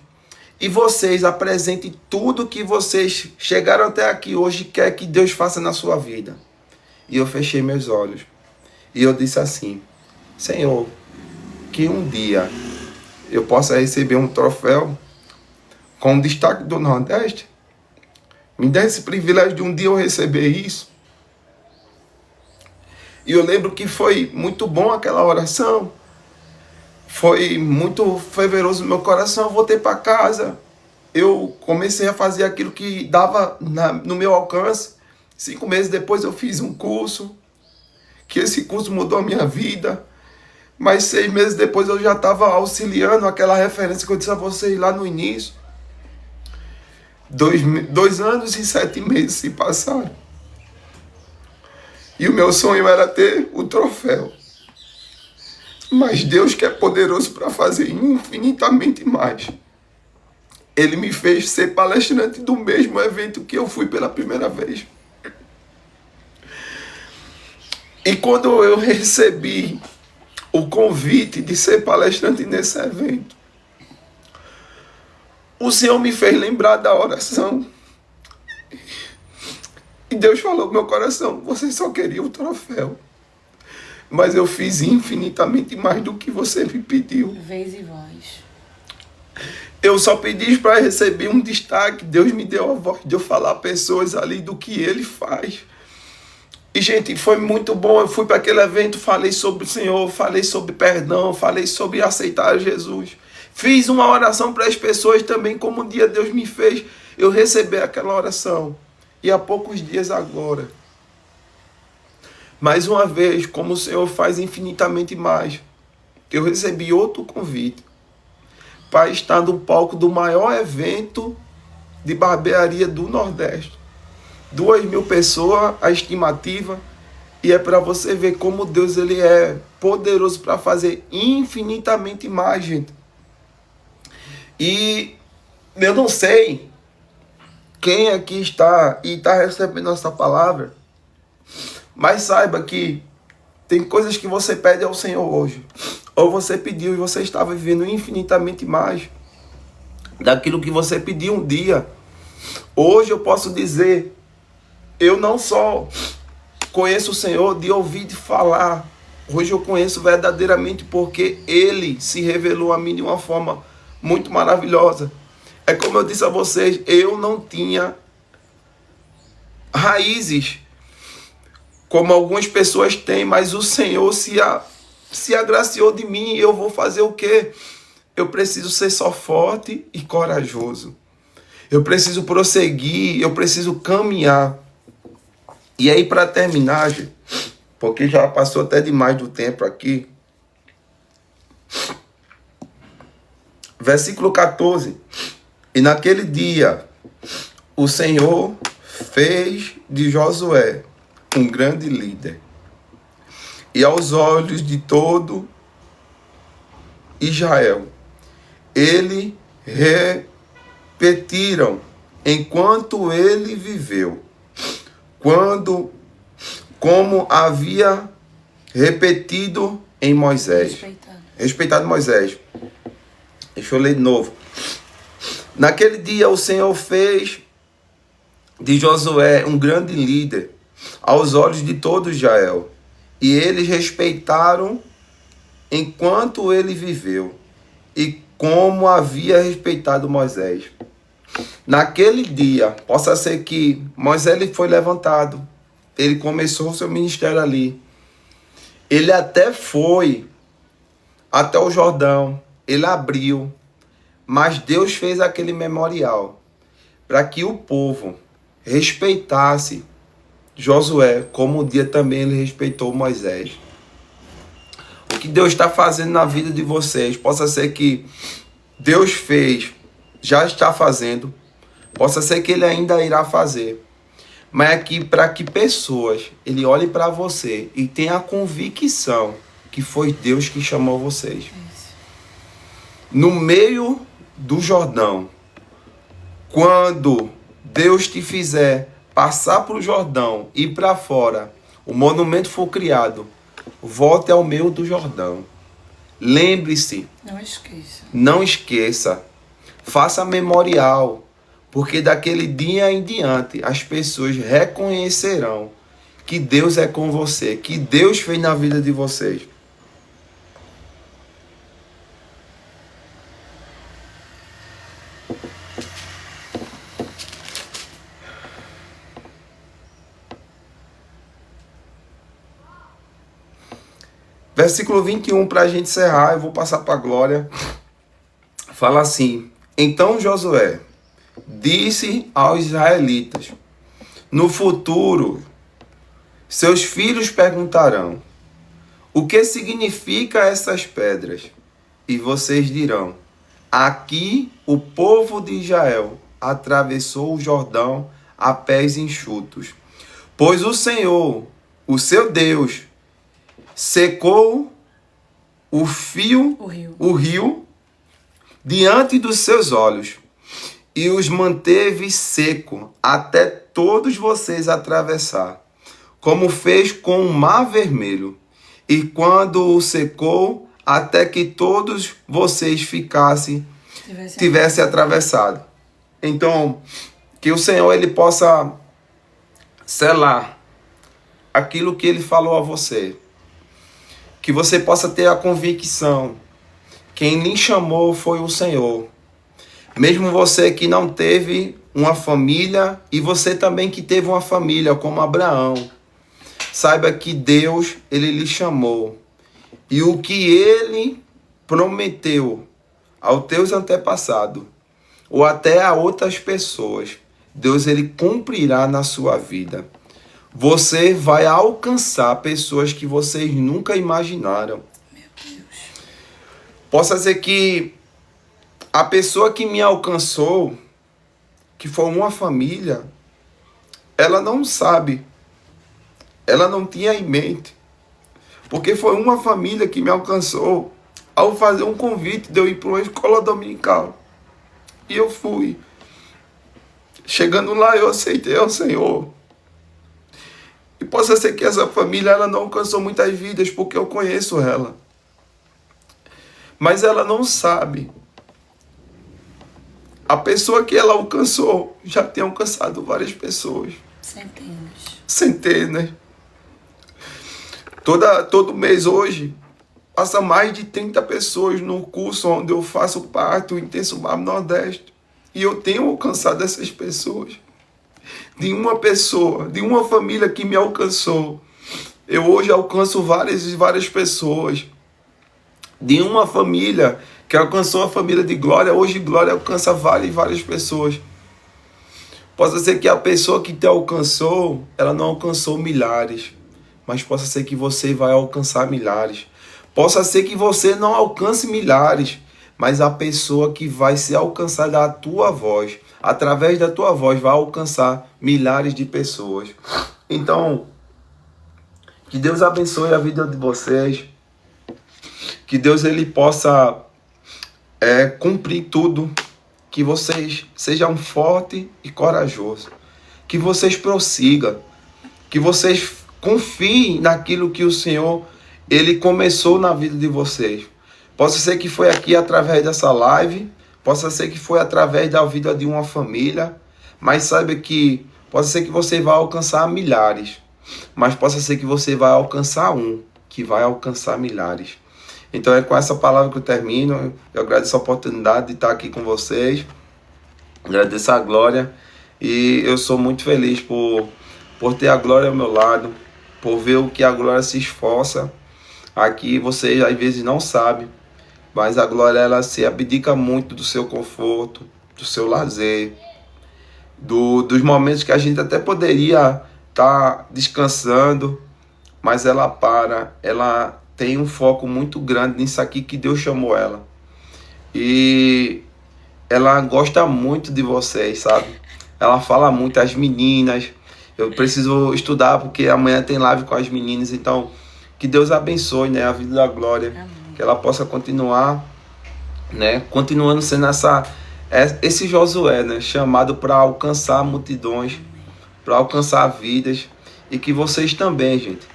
E vocês apresentem tudo que vocês chegaram até aqui hoje e quer que Deus faça na sua vida. E eu fechei meus olhos. E eu disse assim, Senhor, que um dia eu possa receber um troféu com destaque do Nordeste. Me dê esse privilégio de um dia eu receber isso. E eu lembro que foi muito bom aquela oração. Foi muito fervoroso no meu coração. Eu voltei para casa. Eu comecei a fazer aquilo que dava no meu alcance. 5 meses depois eu fiz um curso. Que esse curso mudou a minha vida. Mas 6 meses depois eu já estava auxiliando aquela referência que eu disse a vocês lá no início. 2 anos e 7 meses se passaram. E o meu sonho era ter o troféu. Mas Deus, que é poderoso para fazer infinitamente mais, Ele me fez ser palestrante do mesmo evento que eu fui pela primeira vez. E quando eu recebi o convite de ser palestrante nesse evento, o Senhor me fez lembrar da oração. E Deus falou no meu coração, você só queria o troféu. Mas eu fiz infinitamente mais do que você me pediu. Vez e voz. Eu só pedi para receber um destaque. Deus me deu a voz de eu falar a pessoas ali do que Ele faz. E, gente, foi muito bom. Eu fui para aquele evento, falei sobre o Senhor, falei sobre perdão, falei sobre aceitar Jesus. Fiz uma oração para as pessoas também, como um dia Deus me fez eu receber aquela oração. E há poucos dias agora, mais uma vez, como o Senhor faz infinitamente mais, eu recebi outro convite para estar no palco do maior evento de barbearia do Nordeste. 2.000 pessoas, a estimativa, e é para você ver como Deus ele é poderoso para fazer infinitamente mais, gente. E eu não sei quem aqui está e está recebendo essa palavra, mas saiba que tem coisas que você pede ao Senhor hoje, ou você pediu e você está vivendo infinitamente mais daquilo que você pediu um dia. Hoje eu posso dizer, eu não só conheço o Senhor de ouvir de falar. Hoje eu conheço verdadeiramente porque Ele se revelou a mim de uma forma muito maravilhosa. É como eu disse a vocês, eu não tinha raízes como algumas pessoas têm, mas o Senhor se agraciou de mim e eu vou fazer o quê? Eu preciso ser só forte e corajoso. Eu preciso prosseguir, eu preciso caminhar. E aí, para terminar, gente, porque já passou até demais do tempo aqui. Versículo 14. E naquele dia, o Senhor fez de Josué um grande líder. E aos olhos de todo Israel, ele repetiram enquanto ele viveu, como havia repetido em Moisés. Respeitado Moisés. Deixa eu ler de novo. Naquele dia o Senhor fez de Josué um grande líder aos olhos de todo Israel. E eles respeitaram enquanto ele viveu, e como havia respeitado Moisés. Naquele dia, possa ser que Moisés ele foi levantado, ele começou o seu ministério ali. Ele até foi até o Jordão, ele abriu, mas Deus fez aquele memorial para que o povo respeitasse Josué, como um dia também ele respeitou Moisés. O que Deus está fazendo na vida de vocês, possa ser que Deus fez, já está fazendo, possa ser que ele ainda irá fazer, mas aqui para que pessoas, ele olhe para você e tenha a convicção que foi Deus que chamou vocês. No meio do Jordão, quando Deus te fizer passar para o Jordão e para fora, o monumento for criado, volte ao meio do Jordão. Lembre-se. Não esqueça. Faça memorial, porque daquele dia em diante as pessoas reconhecerão que Deus é com você, que Deus fez na vida de vocês. Versículo 21, para a gente encerrar, eu vou passar para a Glória. Fala assim: então Josué disse aos israelitas: no futuro, seus filhos perguntarão: o que significa essas pedras? E vocês dirão: aqui o povo de Israel atravessou o Jordão a pés enxutos, pois o Senhor, o seu Deus, secou o rio diante dos seus olhos e os manteve seco até todos vocês atravessar, como fez com o Mar Vermelho, e quando o secou, até que todos vocês tivessem atravessado. Então, que o Senhor ele possa selar aquilo que ele falou a você. Que você possa ter a convicção. Quem lhe chamou foi o Senhor. Mesmo você que não teve uma família, e você também que teve uma família, como Abraão, saiba que Deus, ele lhe chamou. E o que ele prometeu aos teus antepassados, ou até a outras pessoas, Deus ele cumprirá na sua vida. Você vai alcançar pessoas que vocês nunca imaginaram. Meu Deus. Possa ser que a pessoa que me alcançou, que foi uma família, ela não sabe. Ela não tinha em mente. Porque foi uma família que me alcançou ao fazer um convite de eu ir para uma escola dominical. E eu fui. Chegando lá, eu aceitei ao Senhor. E possa ser que essa família ela não alcançou muitas vidas, porque eu conheço ela. Mas ela não sabe. A pessoa que ela alcançou já tem alcançado várias pessoas. Centenas. Centenas. Todo mês hoje, passa mais de 30 pessoas no curso onde eu faço parte, o Intenso Mar Nordeste. E eu tenho alcançado essas pessoas. De uma pessoa, de uma família que me alcançou, eu hoje alcanço várias e várias pessoas. De uma família que alcançou a família de Glória, hoje Glória alcança várias e várias pessoas. Possa ser que a pessoa que te alcançou, ela não alcançou milhares, mas possa ser que você vai alcançar milhares. Possa ser que você não alcance milhares, mas a pessoa que vai ser alcançada a tua voz, através da tua voz, vai alcançar milhares de pessoas. Então, que Deus abençoe a vida de vocês. Que Deus ele possa cumprir tudo. Que vocês sejam fortes e corajosos. Que vocês prossigam. Que vocês confiem naquilo que o Senhor ele começou na vida de vocês. Possa ser que foi aqui através dessa live. Possa ser que foi através da vida de uma família. Mas saiba que possa ser que você vai alcançar milhares. Mas possa ser que você vai alcançar um, que vai alcançar milhares. Então é com essa palavra que eu termino. Eu agradeço a oportunidade de estar aqui com vocês. Agradeço a Glória. E eu sou muito feliz por ter a Glória ao meu lado. Por ver o que a Glória se esforça. Aqui vocês às vezes não sabem. Mas a Glória ela se abdica muito do seu conforto, do seu lazer. Dos momentos que a gente até poderia estar descansando. Mas ela tem um foco muito grande nisso aqui que Deus chamou ela. E ela gosta muito de vocês, sabe? Ela fala muito às meninas. Eu preciso estudar porque amanhã tem live com as meninas. Então, que Deus abençoe, né, a vida da Glória. Amém. Que ela possa continuar, né, continuando sendo esse Josué, né, chamado para alcançar multidões, para alcançar vidas. E que vocês também, gente,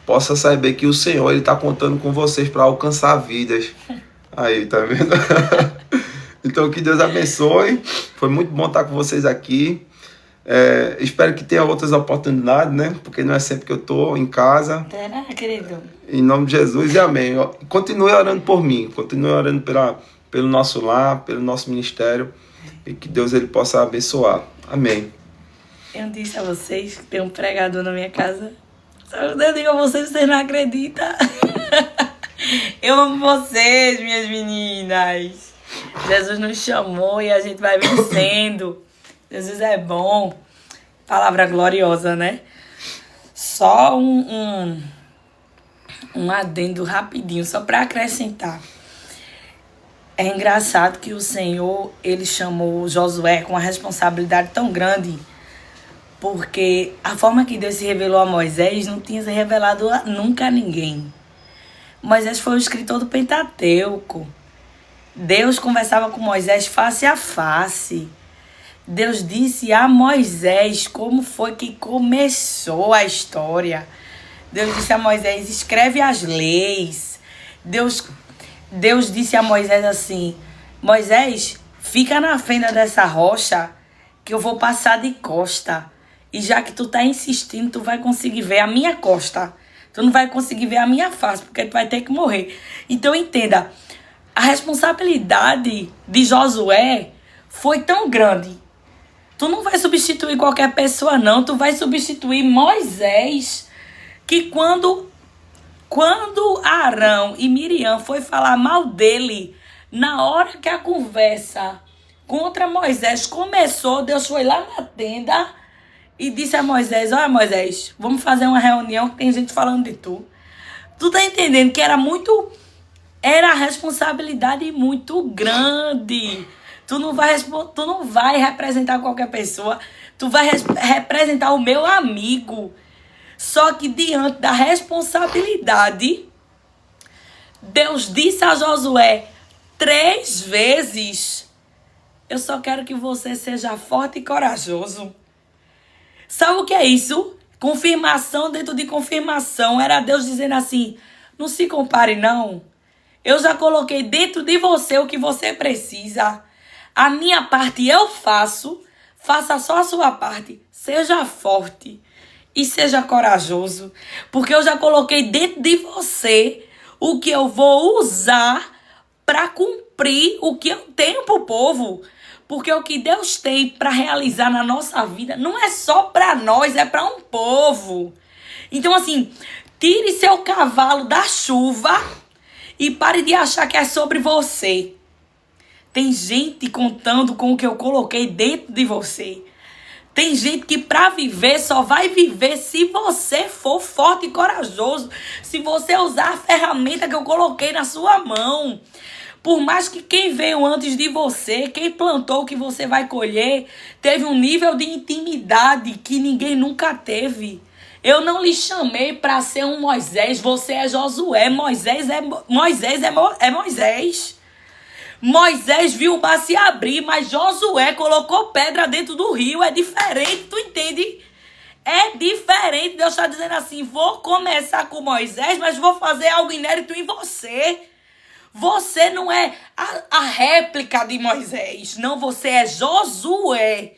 possa saber que o Senhor ele está contando com vocês para alcançar vidas. Aí, tá vendo? Então, que Deus abençoe. Foi muito bom estar com vocês aqui. Espero que tenha outras oportunidades, né? Porque não é sempre que eu estou em casa. Terá, querido? Em nome de Jesus e amém. Continue orando por mim. Continue orando pelo nosso lar, pelo nosso ministério. E que Deus ele possa abençoar. Amém. Eu disse a vocês que tem um pregador na minha casa. Eu digo a vocês não acreditam. Eu amo vocês, minhas meninas. Jesus nos chamou e a gente vai vencendo. Jesus é bom. Palavra gloriosa, né? Só um adendo rapidinho, só para acrescentar. É engraçado que o Senhor, ele chamou Josué com uma responsabilidade tão grande, porque a forma que Deus se revelou a Moisés não tinha se revelado nunca a ninguém. Moisés foi o escritor do Pentateuco. Deus conversava com Moisés face a face. Deus disse a Moisés como foi que começou a história. Deus disse a Moisés, escreve as leis. Deus disse a Moisés assim, Moisés, fica na fenda dessa rocha que eu vou passar de costa. E já que tu tá insistindo, tu vai conseguir ver a minha costa. Tu não vai conseguir ver a minha face, porque tu vai ter que morrer. Então entenda, a responsabilidade de Josué foi tão grande. Tu não vai substituir qualquer pessoa, não. Tu vai substituir Moisés, que quando Arão e Miriam foi falar mal dele, na hora que a conversa contra Moisés começou, Deus foi lá na tenda e disse a Moisés, olha Moisés, vamos fazer uma reunião que tem gente falando de tu. Tu tá entendendo que era a responsabilidade muito grande. Tu não vai representar qualquer pessoa. Tu vai representar o meu amigo. Só que diante da responsabilidade, Deus disse a Josué 3 vezes, eu só quero que você seja forte e corajoso. Sabe o que é isso? Confirmação dentro de confirmação. Era Deus dizendo assim, não se compare não. Eu já coloquei dentro de você o que você precisa. A minha parte eu faço. Faça só a sua parte. Seja forte. e seja corajoso, porque eu já coloquei dentro de você o que eu vou usar para cumprir o que eu tenho pro povo. Porque o que Deus tem para realizar na nossa vida não é só para nós, é para um povo. Então, assim, tire seu cavalo da chuva e pare de achar que é sobre você. Tem gente contando com o que eu coloquei dentro de você. Tem gente que para viver só vai viver se você for forte e corajoso. Se você usar a ferramenta que eu coloquei na sua mão. Por mais que quem veio antes de você, quem plantou o que você vai colher, teve um nível de intimidade que ninguém nunca teve. Eu não lhe chamei para ser um Moisés, você é Josué. Moisés é Moisés. Moisés viu o mar se abrir, mas Josué colocou pedra dentro do rio. É diferente, tu entende? É diferente. Deus está dizendo assim, vou começar com Moisés, mas vou fazer algo inédito em você. Você não é a réplica de Moisés. Não, você é Josué.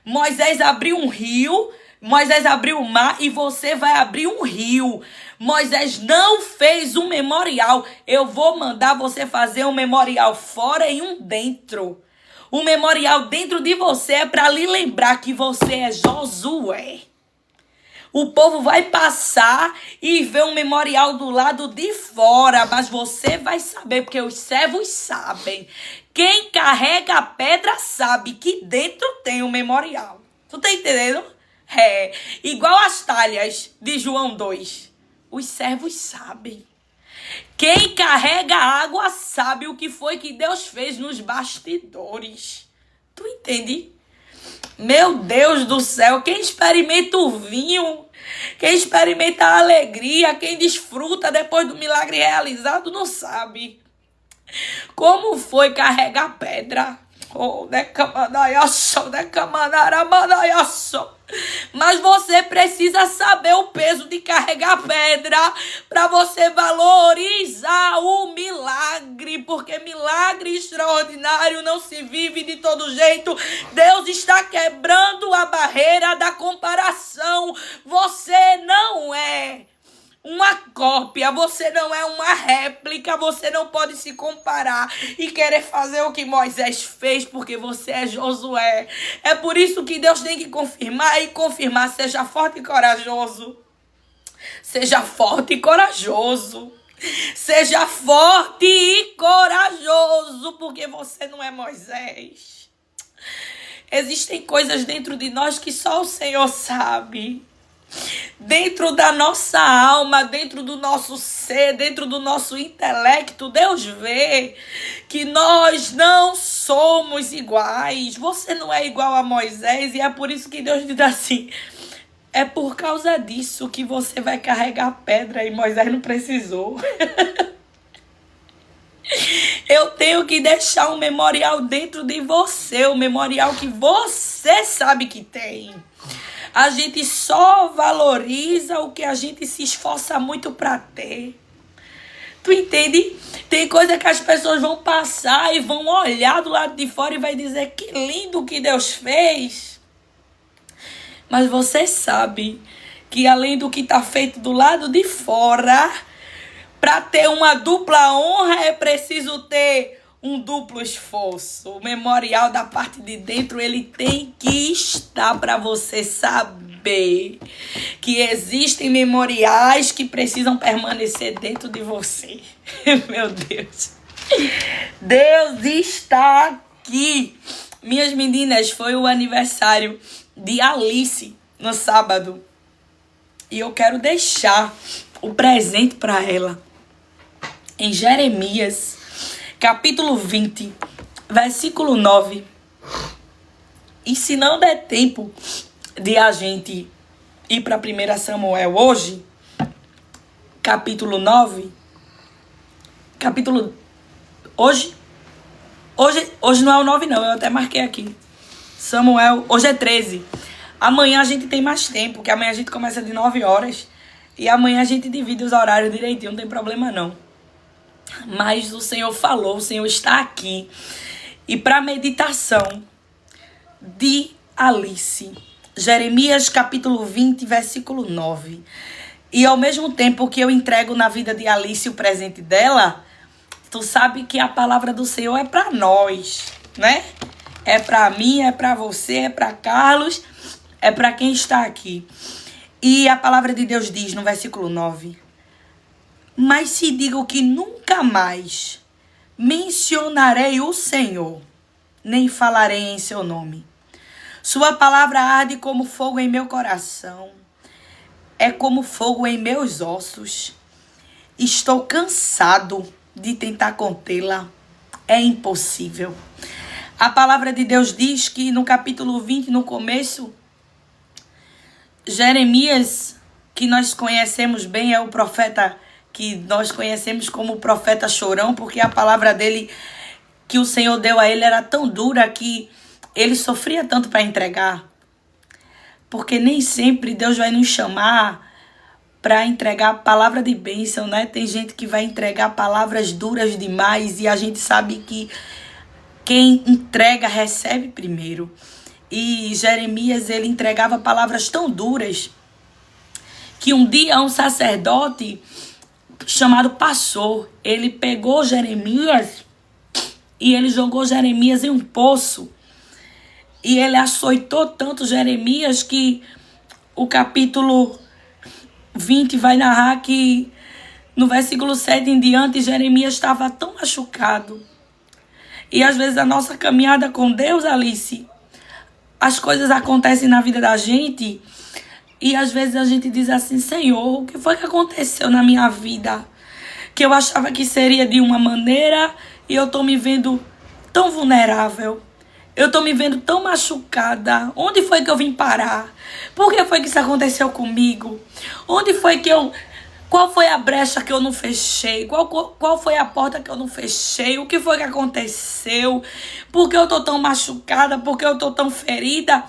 Moisés abriu um rio, Moisés abriu o mar e você vai abrir um rio. Moisés não fez um memorial. Eu vou mandar você fazer um memorial fora e um dentro. O memorial dentro de você é para lhe lembrar que você é Josué. O povo vai passar e ver um memorial do lado de fora, mas você vai saber, porque os servos sabem. Quem carrega a pedra sabe que dentro tem um memorial. Tu tá entendendo? É igual as talhas de João 2. Os servos sabem. Quem carrega a água sabe o que foi que Deus fez nos bastidores. Tu entende? Meu Deus do céu, quem experimenta o vinho, quem experimenta a alegria, quem desfruta depois do milagre realizado, não sabe como foi carregar pedra. Oh, mas você precisa saber o peso de carregar pedra para você valorizar o milagre, porque milagre extraordinário não se vive de todo jeito. Deus está quebrando a barreira da comparação. Você não é uma cópia, você não é uma réplica, você não pode se comparar e querer fazer o que Moisés fez, porque você é Josué. É por isso que Deus tem que confirmar e confirmar. Seja forte e corajoso. Seja forte e corajoso. Seja forte e corajoso, porque você não é Moisés. Existem coisas dentro de nós que só o Senhor sabe. Dentro da nossa alma, dentro do nosso ser, dentro do nosso intelecto, Deus vê que nós não somos iguais. Você não é igual a Moisés e é por isso que Deus diz assim, é por causa disso que você vai carregar pedra e Moisés não precisou. Eu tenho que deixar um memorial dentro de você, um memorial que você sabe que tem. A gente só valoriza o que a gente se esforça muito para ter. Tu entende? Tem coisa que as pessoas vão passar e vão olhar do lado de fora e vai dizer que lindo que Deus fez. Mas você sabe que além do que está feito do lado de fora, para ter uma dupla honra é preciso ter um duplo esforço. O memorial da parte de dentro, ele tem que estar para você saber que existem memoriais que precisam permanecer dentro de você. Meu Deus. Deus está aqui. Minhas meninas, foi o aniversário de Alice no sábado. E eu quero deixar o presente para ela. Em Jeremias, capítulo 20, versículo 9. E se não der tempo de a gente ir para 1 Samuel hoje, capítulo 9, Hoje não é o 9 não, eu até marquei aqui. Samuel, hoje é 13. Amanhã a gente tem mais tempo, porque amanhã a gente começa de 9 horas. E amanhã a gente divide os horários direitinho, não tem problema não. Mas o Senhor falou, o Senhor está aqui. E para meditação de Alice, Jeremias capítulo 20, versículo 9. E ao mesmo tempo que eu entrego na vida de Alice o presente dela, tu sabe que a palavra do Senhor é para nós, né? É para mim, é para você, é para Carlos, é para quem está aqui. E a palavra de Deus diz no versículo 9: mas se digo que nunca mais mencionarei o Senhor, nem falarei em seu nome. Sua palavra arde como fogo em meu coração, é como fogo em meus ossos. Estou cansado de tentar contê-la, é impossível. A palavra de Deus diz que no capítulo 20, no começo, Jeremias, que nós conhecemos bem, é o profeta que nós conhecemos como o profeta chorão, porque a palavra dele, que o Senhor deu a ele, era tão dura que ele sofria tanto para entregar. Porque nem sempre Deus vai nos chamar para entregar palavra de bênção, né? Tem gente que vai entregar palavras duras demais e a gente sabe que quem entrega recebe primeiro. E Jeremias, ele entregava palavras tão duras que um dia um sacerdote chamado pastor, ele pegou Jeremias e ele jogou Jeremias em um poço. E ele açoitou tanto Jeremias que o capítulo 20 vai narrar que no versículo 7 em diante, Jeremias estava tão machucado. E às vezes a nossa caminhada com Deus, Alice, as coisas acontecem na vida da gente e às vezes a gente diz assim: Senhor, o que foi que aconteceu na minha vida? Que eu achava que seria de uma maneira e eu estou me vendo tão vulnerável. Eu estou me vendo tão machucada. Onde foi que eu vim parar? Por que foi que isso aconteceu comigo? Onde foi que eu... Qual foi a brecha que eu não fechei? Qual foi a porta que eu não fechei? O que foi que aconteceu? Por que eu estou tão machucada? Por que eu estou tão ferida?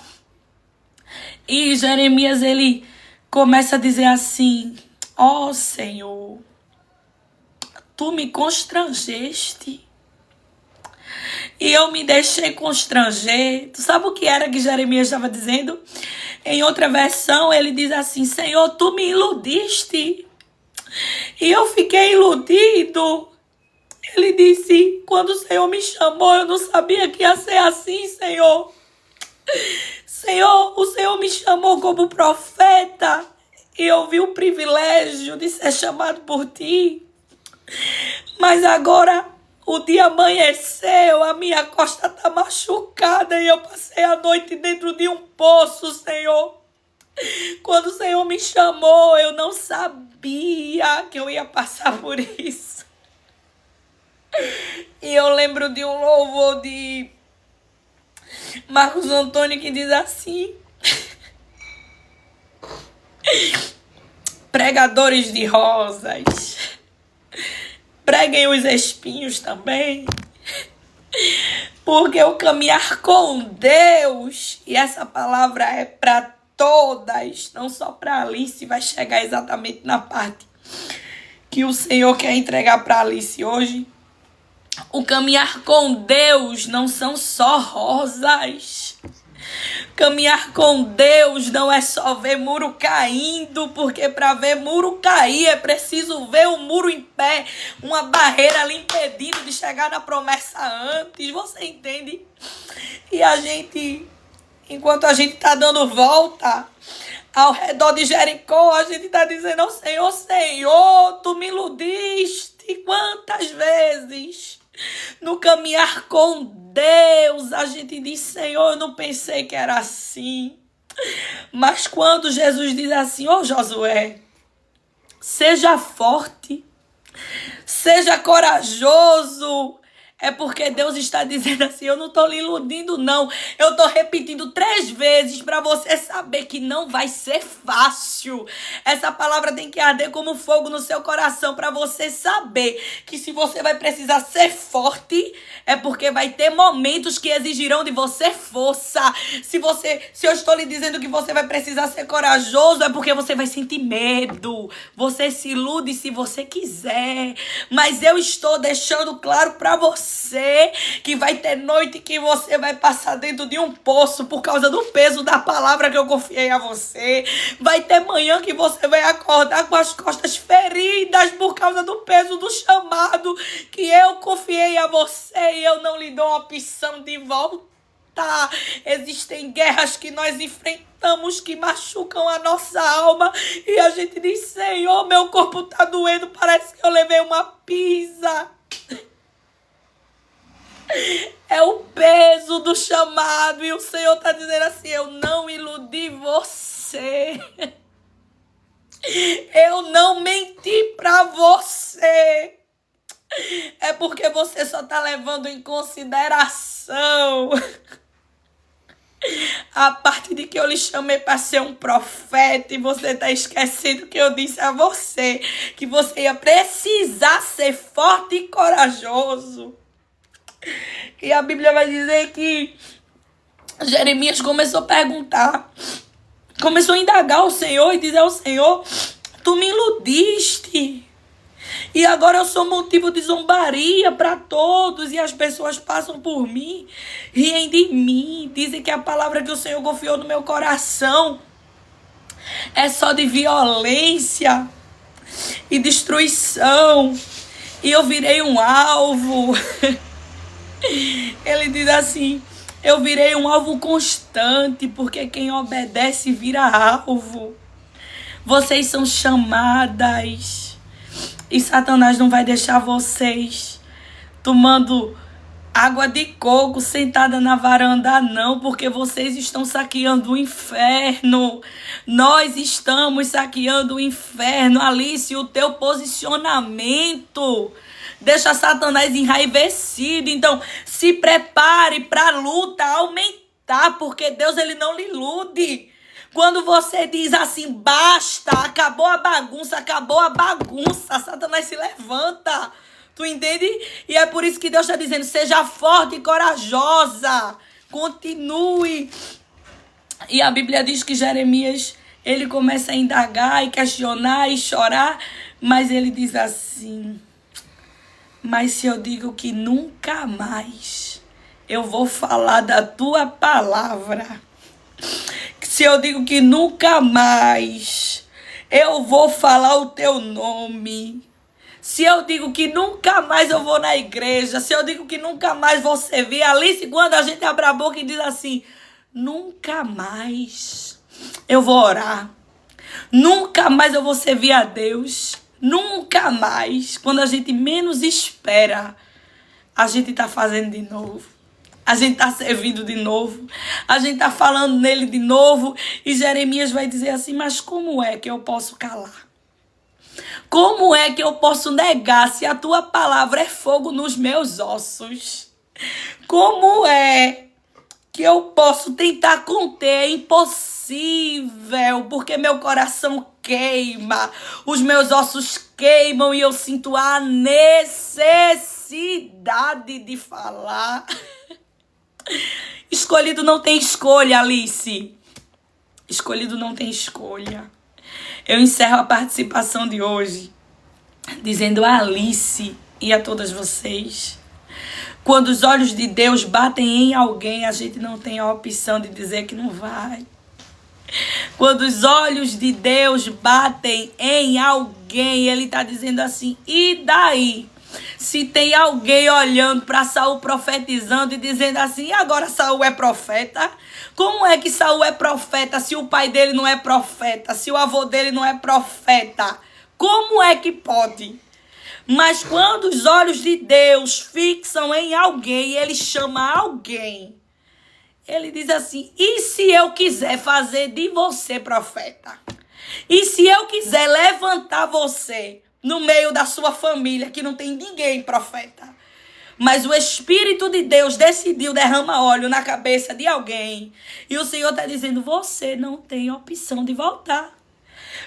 E Jeremias, ele começa a dizer assim: ó Senhor, tu me constrangeste. E eu me deixei constranger. Tu sabe o que era que Jeremias estava dizendo? Em outra versão, ele diz assim: Senhor, tu me iludiste. E eu fiquei iludido. Ele disse: quando o Senhor me chamou, eu não sabia que ia ser assim, Senhor. Senhor, o Senhor me chamou como profeta. E eu vi o privilégio de ser chamado por ti. Mas agora... o dia amanheceu, a minha costa está machucada e eu passei a noite dentro de um poço, Senhor. Quando o Senhor me chamou, eu não sabia que eu ia passar por isso. E eu lembro de um louvor de Marcos Antônio que diz assim: pregadores de rosas, preguem os espinhos também. Porque o caminhar com Deus, e essa palavra é para todas, não só para Alice, vai chegar exatamente na parte que o Senhor quer entregar para Alice hoje. O caminhar com Deus não são só rosas. Caminhar com Deus não é só ver muro caindo, porque para ver muro cair é preciso ver o muro em pé, uma barreira ali impedindo de chegar na promessa antes, você entende? E a gente, enquanto a gente está dando volta ao redor de Jericó, a gente está dizendo: oh, Senhor, Senhor, tu me iludiste quantas vezes? No caminhar com Deus, a gente diz: Senhor, eu não pensei que era assim. Mas quando Jesus diz assim: ô Josué, seja forte, seja corajoso, é porque Deus está dizendo assim: eu não estou lhe iludindo, não. Eu estou repetindo 3 vezes para você saber que não vai ser fácil. Essa palavra tem que arder como fogo no seu coração para você saber que se você vai precisar ser forte, é porque vai ter momentos que exigirão de você força. Se eu estou lhe dizendo que você vai precisar ser corajoso, é porque você vai sentir medo. Você se ilude se você quiser. Mas eu estou deixando claro para você você que vai ter noite que você vai passar dentro de um poço por causa do peso da palavra que eu confiei a você. Vai ter manhã que você vai acordar com as costas feridas por causa do peso do chamado que eu confiei a você e eu não lhe dou a opção de voltar. Existem guerras que nós enfrentamos que machucam a nossa alma e a gente diz: Senhor, meu corpo tá doendo, parece que eu levei uma pisa. É o peso do chamado e o Senhor tá dizendo assim: eu não iludi você, eu não menti pra você. É porque você só tá levando em consideração a parte de que eu lhe chamei para ser um profeta e você tá esquecendo que eu disse a você que você ia precisar ser forte e corajoso. E a Bíblia vai dizer que Jeremias começou a perguntar, começou a indagar o Senhor e dizer ao Senhor: tu me iludiste. E agora eu sou motivo de zombaria para todos. E as pessoas passam por mim, riem de mim. Dizem que a palavra que o Senhor confiou no meu coração é só de violência e destruição. E eu virei um alvo. Ele diz assim: eu virei um alvo constante, porque quem obedece vira alvo. Vocês são chamadas. E Satanás não vai deixar vocês tomando água de coco sentada na varanda, não, porque vocês estão saqueando o inferno. Nós estamos saqueando o inferno. Alice, o teu posicionamento deixa Satanás enraivecido. Então, se prepare para a luta aumentar, porque Deus, ele não lhe ilude. Quando você diz assim: basta, acabou a bagunça, Satanás se levanta. Tu entende? E é por isso que Deus está dizendo: seja forte e corajosa. Continue. E a Bíblia diz que Jeremias, ele começa a indagar e questionar e chorar. Mas ele diz assim: mas se eu digo que nunca mais eu vou falar da tua palavra, se eu digo que nunca mais eu vou falar o teu nome, se eu digo que nunca mais eu vou na igreja, se eu digo que nunca mais vou servir, Alice, quando a gente abre a boca e diz assim: nunca mais eu vou orar, nunca mais eu vou servir a Deus, nunca mais, quando a gente menos espera, a gente tá fazendo de novo. A gente está servindo de novo. A gente está falando nele de novo. E Jeremias vai dizer assim: mas como é que eu posso calar? Como é que eu posso negar se a tua palavra é fogo nos meus ossos? Como é que eu posso tentar conter? É impossível, porque meu coração queima, os meus ossos queimam e eu sinto a necessidade de falar. Escolhido não tem escolha, Alice. Escolhido não tem escolha. Eu encerro a participação de hoje dizendo a Alice e a todas vocês: quando os olhos de Deus batem em alguém, a gente não tem a opção de dizer que não vai. Quando os olhos de Deus batem em alguém, ele está dizendo assim: e daí? Se tem alguém olhando para Saul profetizando e dizendo assim: e agora Saul é profeta? Como é que Saul é profeta se o pai dele não é profeta? Se o avô dele não é profeta? Como é que pode? Mas quando os olhos de Deus fixam em alguém, ele chama alguém. Ele diz assim: e se eu quiser fazer de você profeta? E se eu quiser levantar você no meio da sua família, que não tem ninguém profeta, mas o Espírito de Deus decidiu derramar óleo na cabeça de alguém, e o Senhor está dizendo: você não tem opção de voltar.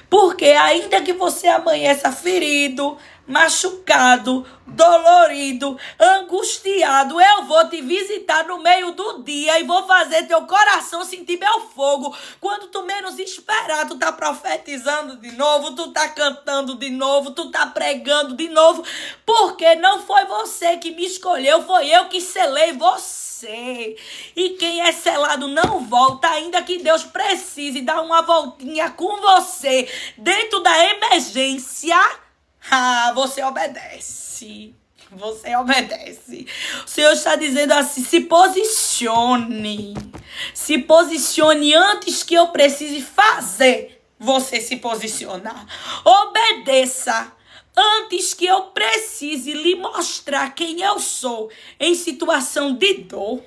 Porque ainda que você amanheça ferido, machucado, dolorido, angustiado, eu vou te visitar no meio do dia e vou fazer teu coração sentir meu fogo. Quando tu menos esperar, tu tá profetizando de novo, tu tá cantando de novo, tu tá pregando de novo, porque não foi você que me escolheu, foi eu que selei você. E quem é selado não volta, ainda que Deus precise dar uma voltinha com você dentro da emergência. Você obedece. Você obedece. O Senhor está dizendo assim: se posicione. Se posicione antes que eu precise fazer você se posicionar. Obedeça antes que eu precise lhe mostrar quem eu sou em situação de dor.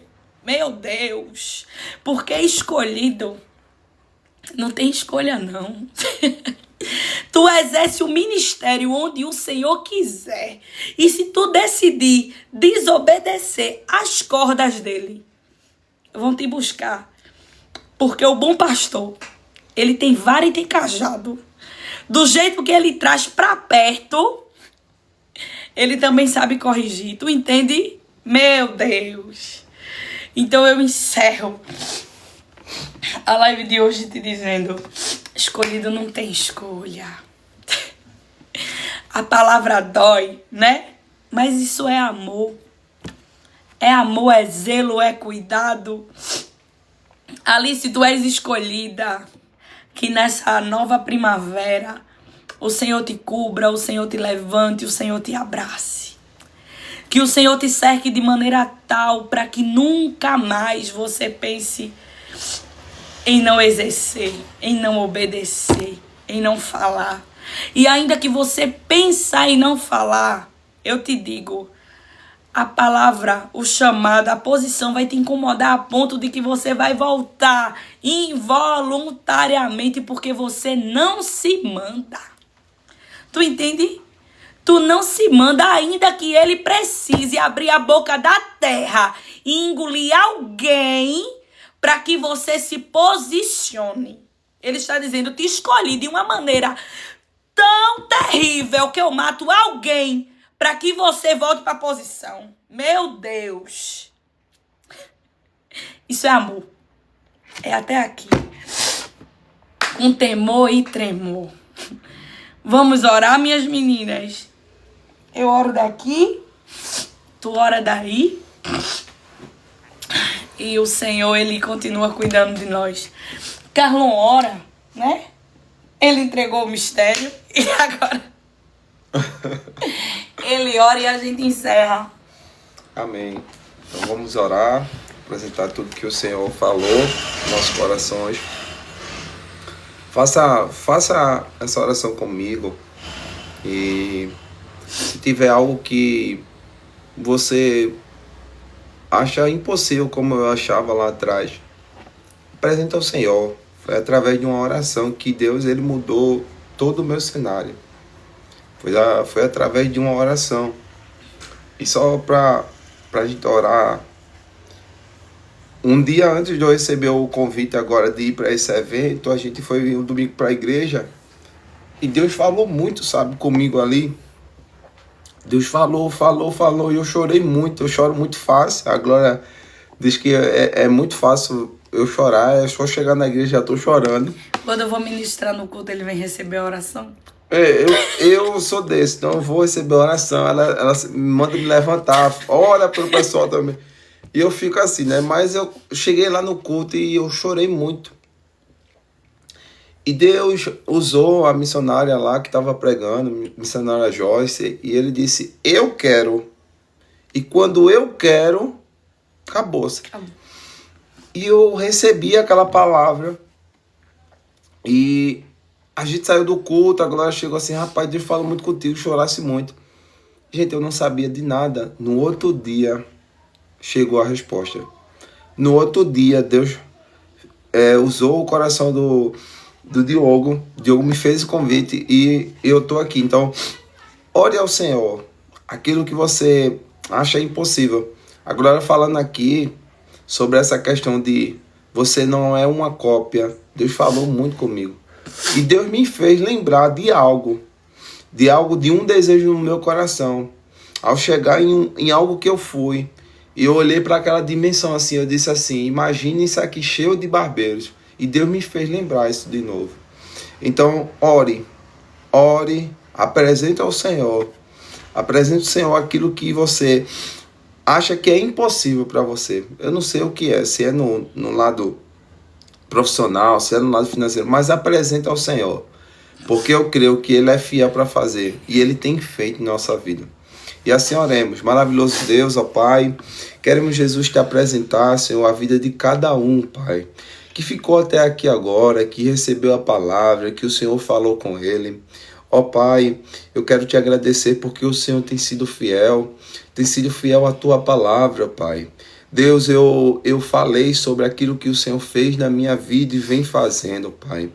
Meu Deus. Porque escolhido não tem escolha, não. Tu exerce o ministério onde o Senhor quiser. E se tu decidir desobedecer às cordas dele, vão te buscar. Porque o bom pastor, ele tem vara e tem cajado. Do jeito que ele traz pra perto, ele também sabe corrigir. Tu entende? Meu Deus. Então eu encerro a live de hoje te dizendo: escolhido não tem escolha. A palavra dói, né? Mas isso é amor. É amor, é zelo, é cuidado. Alice, tu és escolhida. Que nessa nova primavera o Senhor te cubra, o Senhor te levante, o Senhor te abrace. Que o Senhor te cerque de maneira tal para que nunca mais você pense em não exercer, em não obedecer, em não falar. E ainda que você pensar em não falar, eu te digo, a palavra, o chamado, a posição vai te incomodar a ponto de que você vai voltar involuntariamente porque você não se manda. Tu entende? Tu não se manda, ainda que ele precise abrir a boca da terra e engolir alguém para que você se posicione. Ele está dizendo: te escolhi de uma maneira tão terrível que eu mato alguém para que você volte para a posição. Meu Deus. Isso é amor. É até aqui. Com temor e tremor. Vamos orar, minhas meninas. Eu oro daqui, tu ora daí. E o Senhor, ele continua cuidando de nós. Carlon ora, né? Ele entregou o mistério e agora ele ora e a gente encerra. Amém. Então vamos orar, apresentar tudo que o Senhor falou nos nossos corações. Faça essa oração comigo. E se tiver algo que você acha impossível, como eu achava lá atrás, apresenta ao Senhor. Foi através de uma oração que Deus, ele mudou todo o meu cenário. Foi através de uma oração. E só para a gente orar, um dia antes de eu receber o convite agora de ir para esse evento, a gente foi um domingo para a igreja e Deus falou muito, sabe, comigo ali. Deus falou e eu chorei muito, eu choro muito fácil. A Glória diz que é muito fácil eu chorar, é só chegar na igreja já estou chorando. Quando eu vou ministrar no culto, ele vem receber a oração? Eu sou desse, então eu vou receber a oração, ela me manda me levantar, olha para o pessoal também. E eu fico assim, né? Mas eu cheguei lá no culto e eu chorei muito. E Deus usou a missionária lá que estava pregando, missionária Joyce, e ele disse: eu quero. E quando eu quero, acabou-se. E eu recebi aquela palavra. E a gente saiu do culto, a Glória chegou assim: rapaz, Deus falou muito contigo, chorasse muito. Gente, eu não sabia de nada. No outro dia, chegou a resposta. No outro dia, Deus usou o coração do Diogo. Diogo me fez o convite e eu estou aqui. Então, ore ao Senhor. Aquilo que você acha impossível. A Glória falando aqui sobre essa questão de você não é uma cópia. Deus falou muito comigo. E Deus me fez lembrar de algo. de algo, de um desejo no meu coração. Ao chegar em algo que eu fui, e eu olhei para aquela dimensão assim, eu disse assim, imagine isso aqui cheio de barbeiros. E Deus me fez lembrar isso de novo. Então, ore, apresente ao Senhor. Apresente ao Senhor aquilo que você acha que é impossível para você. Eu não sei o que é, se é no lado profissional, se é no lado financeiro, mas apresente ao Senhor. Porque eu creio que Ele é fiel para fazer. E Ele tem feito em nossa vida. E assim oremos. Maravilhoso Deus, ó Pai. Queremos, Jesus, te apresentar, Senhor, a vida de cada um, Pai, que ficou até aqui agora, que recebeu a palavra, que o Senhor falou com ele. Ó Pai, eu quero te agradecer porque o Senhor tem sido fiel à tua palavra, Pai. Deus, eu falei sobre aquilo que o Senhor fez na minha vida e vem fazendo, Pai.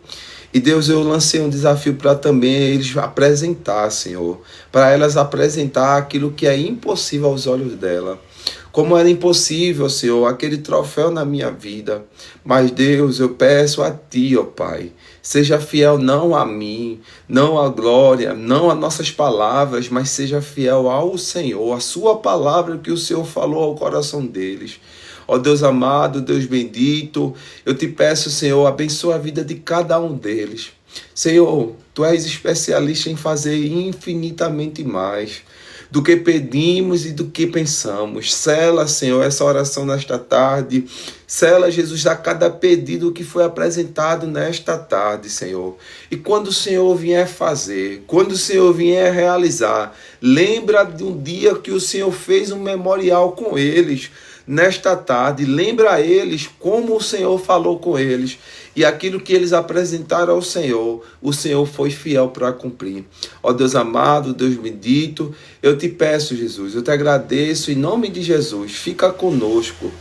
E Deus, eu lancei um desafio para também eles apresentar, Senhor, para elas apresentar aquilo que é impossível aos olhos dela. Como era impossível, Senhor, aquele troféu na minha vida. Mas Deus, eu peço a Ti, ó Pai, seja fiel não a mim, não à glória, não a nossas palavras, mas seja fiel ao Senhor, a Sua palavra que o Senhor falou ao coração deles. Ó Deus amado, Deus bendito, eu te peço, Senhor, abençoa a vida de cada um deles. Senhor, Tu és especialista em fazer infinitamente mais do que pedimos e do que pensamos. Sela, Senhor, essa oração nesta tarde. Sela, Jesus, a cada pedido que foi apresentado nesta tarde, Senhor. E quando o Senhor vier fazer, quando o Senhor vier realizar, lembra de um dia que o Senhor fez um memorial com eles. Nesta tarde, lembra a eles como o Senhor falou com eles e aquilo que eles apresentaram ao Senhor, o Senhor foi fiel para cumprir. Ó Deus amado, Deus bendito, eu te peço, Jesus, eu te agradeço em nome de Jesus, fica conosco,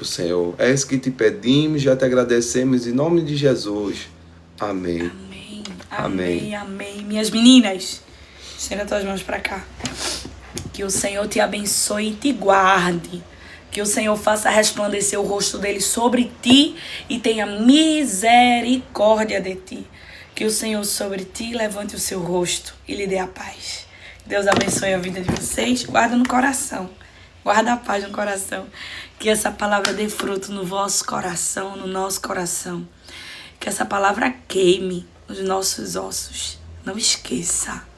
Senhor, é isso que te pedimos, já te agradecemos em nome de Jesus. Amém. Amém, amém, amém. Minhas meninas, estenda tuas mãos para cá. Que o Senhor te abençoe e te guarde. Que o Senhor faça resplandecer o rosto dele sobre ti e tenha misericórdia de ti. Que o Senhor sobre ti levante o seu rosto e lhe dê a paz. Deus abençoe a vida de vocês. Guarda no coração. Guarda a paz no coração. Que essa palavra dê fruto no vosso coração, no nosso coração. Que essa palavra queime nos nossos ossos. Não esqueça.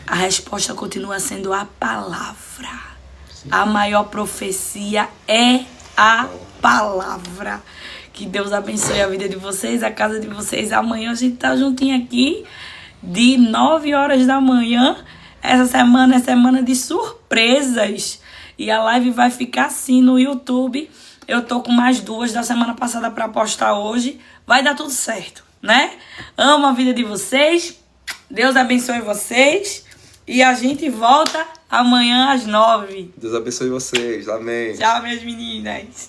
A resposta continua sendo a palavra. Sim. A maior profecia é a palavra. Que Deus abençoe a vida de vocês, a casa de vocês. Amanhã a gente tá juntinho aqui de 9 horas da manhã. Essa semana é semana de surpresas. E a live vai ficar assim no YouTube. Eu tô com mais 2 da semana passada para postar hoje. Vai dar tudo certo, né? Amo a vida de vocês. Deus abençoe vocês. E a gente volta amanhã às 9. Deus abençoe vocês. Amém. Tchau, minhas meninas.